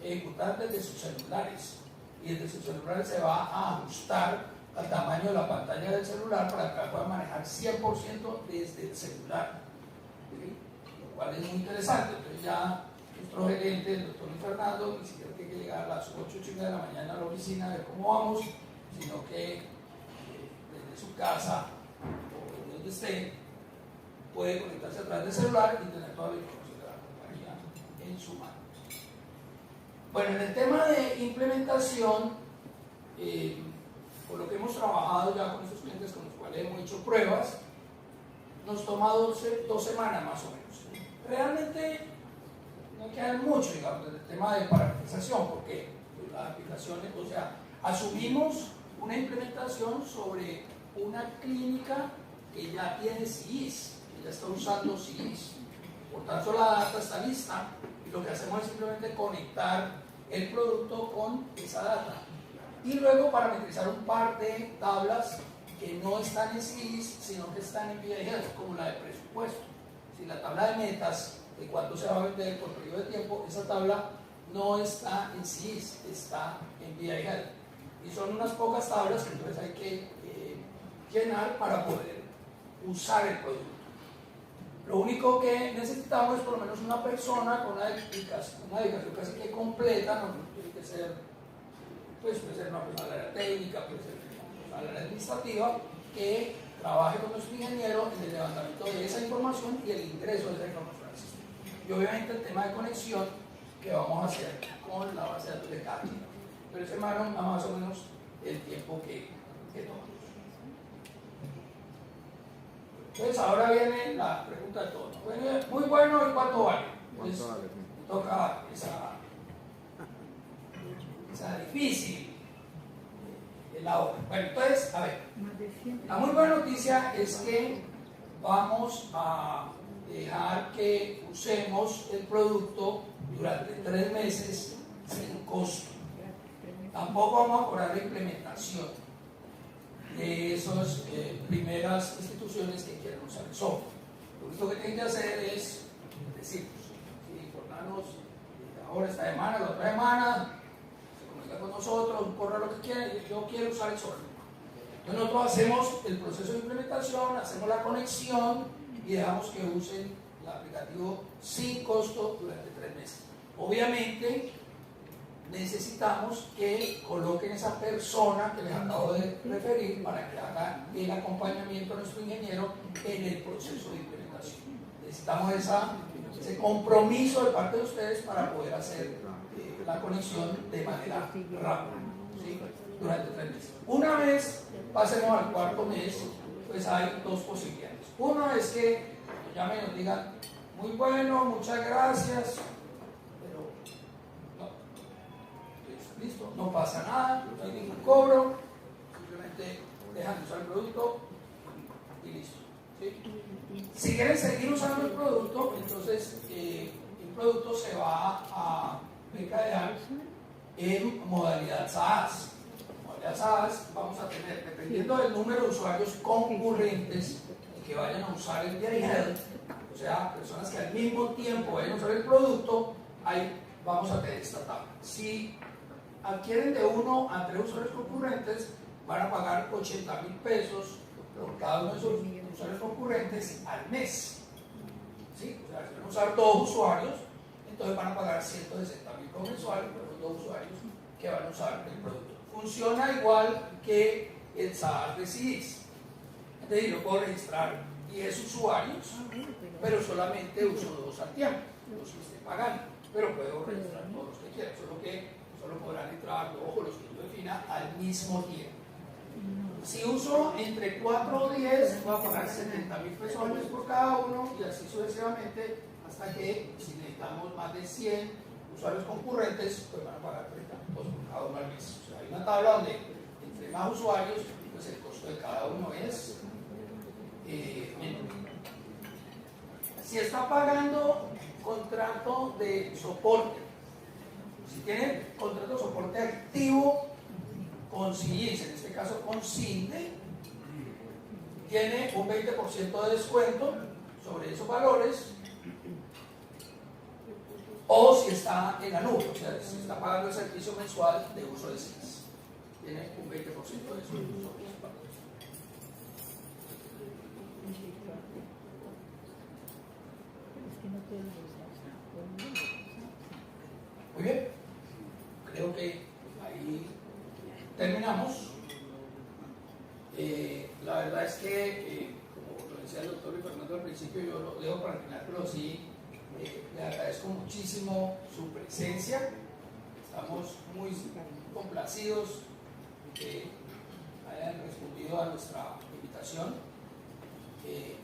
ejecutar desde sus celulares y desde sus celulares se va a ajustar al tamaño de la pantalla del celular para que la puedan manejar 100% desde el celular, ¿sí? Lo cual es muy interesante. Entonces ya nuestro gerente, el doctor Fernando, ni siquiera tiene que llegar a las 8:30 de la mañana a la oficina a ver cómo vamos, sino que desde su casa o donde esté puede conectarse a través del celular y tener toda la información de la compañía en su mano. Bueno, en el tema de implementación, por lo que hemos trabajado ya con estos clientes con los cuales hemos hecho pruebas, nos toma 2 semanas más o menos. Realmente no queda mucho, digamos, del tema de parametrización, porque las aplicaciones, o sea, asumimos una implementación sobre una clínica que ya tiene CIS, que ya está usando CIS, por tanto la data está lista y lo que hacemos es simplemente conectar el producto con esa data y luego parametrizar un par de tablas que no están en CIS, sino que están en VIA, como la de presupuesto. Si la tabla de metas de cuánto se va a vender por periodo de tiempo, esa tabla no está en CIS, está en VIA. Y son unas pocas tablas que entonces hay que llenar para poder usar el producto. Lo único que necesitamos es por lo menos una persona con una dedicación casi que completa, no tiene que ser, pues puede ser una persona del área técnica, puede ser una persona del área administrativa, que trabaje con nuestro ingeniero en el levantamiento de esa información y el ingreso de esa información al sistema. Y obviamente el tema de conexión que vamos a hacer con la base de datos de cada cliente. Pero ese más o menos el tiempo que tomamos. Entonces ahora viene la pregunta de todos. Muy bueno, ¿y cuánto vale? Pues toca esa difícil la obra. Bueno, entonces, a ver, la muy buena noticia es que vamos a dejar que usemos el producto durante 3 meses sin costo. Tampoco vamos a cobrar la implementación. de esas primeras instituciones que quieran usar el software. Lo único que tienen que hacer es decir, sí, informarnos, ahora esta semana, la otra semana, se comunica con nosotros, un correo, lo que quieran, y yo quiero usar el software. Entonces nosotros hacemos el proceso de implementación, hacemos la conexión y dejamos que usen el aplicativo sin costo durante 3 meses. Obviamente necesitamos que coloquen esa persona que les acabo de referir para que haga el acompañamiento a nuestro ingeniero en el proceso de implementación. Necesitamos ese compromiso de parte de ustedes para poder hacer la conexión de manera rápida, ¿sí? Durante 3 meses. Una vez pasemos al 4.º mes, pues hay 2 posibilidades. Uno es que nos llamen y nos digan, muy bueno, muchas gracias, pero no, listo, no pasa nada, no hay ningún cobro, simplemente dejan de usar el producto y listo, ¿sí? Si quieren seguir usando el producto, entonces el producto se va a mercadear en modalidad SaaS. Modalidad SaaS vamos a tener, dependiendo del número de usuarios concurrentes que vayan a usar el DiariHealth, o sea, personas que al mismo tiempo vayan a usar el producto, ahí vamos a tener esta tabla. Si adquieren de 1 a 3 usuarios concurrentes, van a pagar 80.000 pesos por cada uno de esos usuarios concurrentes al mes. ¿Sí? O sea, si van a usar 2 usuarios, entonces van a pagar 160.000 mensuales por los 2 usuarios que van a usar el producto. Funciona igual que el SaaS de CIDIS. Es decir, yo puedo registrar 10 usuarios, pero solamente uso 2 al tiempo, los que esté pagando, pero puedo registrar todos los que quiera, solo podrán entrar, ojo, los que yo defina al mismo tiempo. Si uso entre 4 o 10, voy a pagar 70.000 pesos por cada uno y así sucesivamente hasta que, si necesitamos más de 100 usuarios concurrentes, pues van a pagar 30.000 pesos por cada uno al mes. O sea, hay una tabla donde entre más usuarios, pues el costo de cada uno es menor. Si está pagando contrato de soporte, si tiene contrato de soporte activo con CIDIS, en este caso con CINDE, tiene un 20% de descuento sobre esos valores, o si está en la nube, o sea, si está pagando el servicio mensual de uso de CIDIS, tiene un 20% de descuento sobre esos valores. Muy bien, creo que ahí terminamos. La verdad es que, como lo decía el doctor Fernando al principio, yo lo dejo para terminar, pero sí le agradezco muchísimo su presencia. Estamos muy complacidos que hayan respondido a nuestra invitación.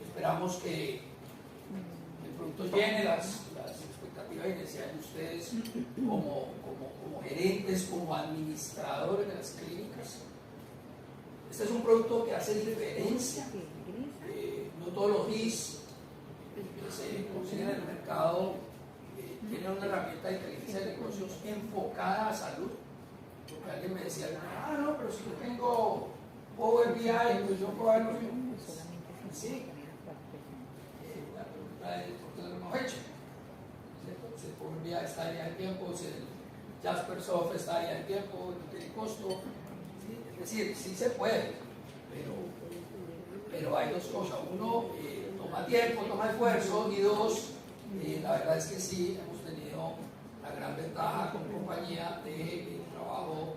Esperamos que el producto llene las expectativas y necesidades de ustedes como gerentes, como administradores de las clínicas. Este es un producto que hace diferencia. No todos los RIS que se consiguen en el mercado tienen una herramienta de inteligencia de negocios enfocada a salud. Porque alguien me decía, no, pero si yo tengo Power BI, pues yo puedo verlo. Sí, porque lo hemos hecho. Si el Power BI está ahí al tiempo, si el Jaspersoft está ahí al tiempo, no tiene costo. ¿Sí? Es decir, sí se puede, pero hay 2 cosas. Uno, toma tiempo, toma esfuerzo, y 2, la verdad es que sí hemos tenido la gran ventaja como compañía de trabajo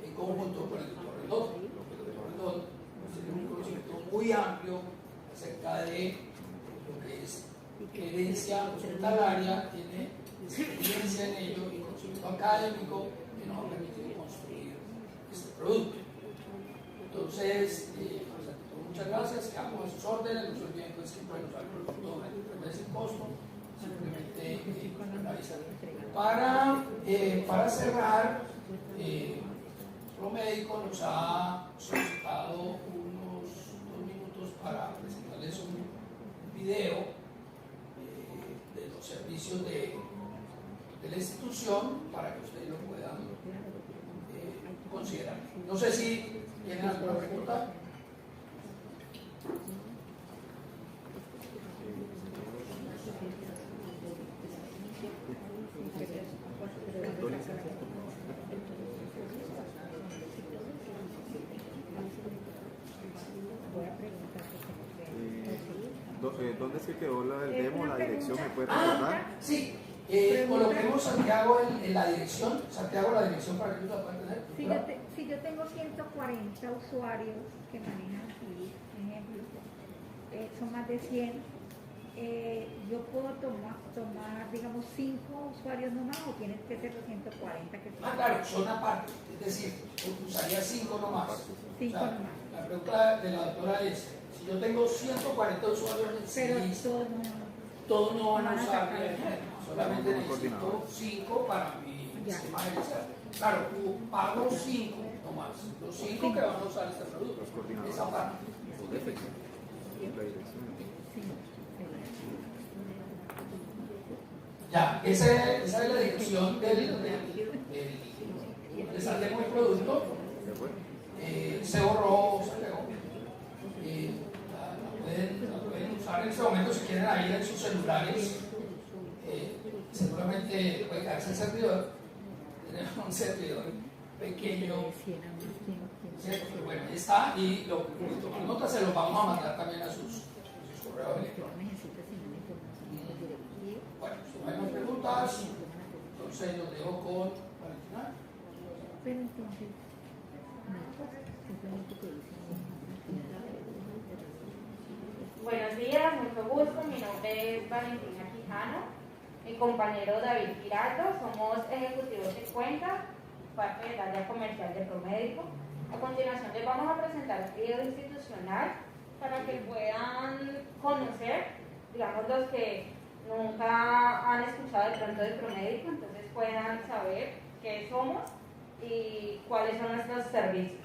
en conjunto con el doctor Rendón. El doctor Rendón tiene un conocimiento muy amplio acerca de lo que es gerencia hospitalaria, tiene experiencia en ello y conocimiento académico que nos ha permitido construir este producto. Entonces, muchas gracias, quedamos a sus órdenes, no se olviden pues, que pueden usar el producto durante 3 meses sin costo, simplemente avisar. Para cerrar, ProMédico nos ha solicitado unos 2 minutos para presentarles un video de los servicios de la institución para que ustedes lo puedan considerable. No sé si tienen alguna pregunta. ¿Dónde es que quedó el demo, la dirección? ¿Me puede Ah, recordar? sí. Coloquemos Santiago en la dirección. Santiago, la dirección para que ellos la puedan tener. Si yo tengo 140 usuarios que manejan aquí, ejemplo, son más de 100, yo puedo tomar, digamos, 5 usuarios nomás o tienen que ser los 140 que son. Claro, son aparte. Es decir, usaría 5 nomás. 5 o sea, nomás. La pregunta de la doctora es, si yo tengo 140 usuarios en Pero CIS, todos no van a van a usar sacar. solamente necesito 5 para mi sistema gerencial. Claro, pago 5 nomás, los 5 que van a usar este producto. Esa parte. La dirección. Ya, esa es la dirección del el producto. Se borró, se pegó. La pueden usar en este momento si quieren ahí en sus celulares. Seguramente puede caerse el servidor. Tenemos un servidor pequeño. ¿Cierto? Bueno, ahí está. Y lo que notas se lo vamos a mandar también a sus correos electrónicos. Bueno, si no hay más preguntas, entonces los dejo con Valentina. Pero entonces, Buenos días, mucho gusto. Mi nombre es Valentina Quijano. Mi compañero David Giraldo, somos ejecutivos de cuenta, parte del área comercial de Promédico. A continuación les vamos a presentar un video institucional para que puedan conocer, digamos, los que nunca han escuchado de pronto de Promédico, entonces puedan saber qué somos y cuáles son nuestros servicios.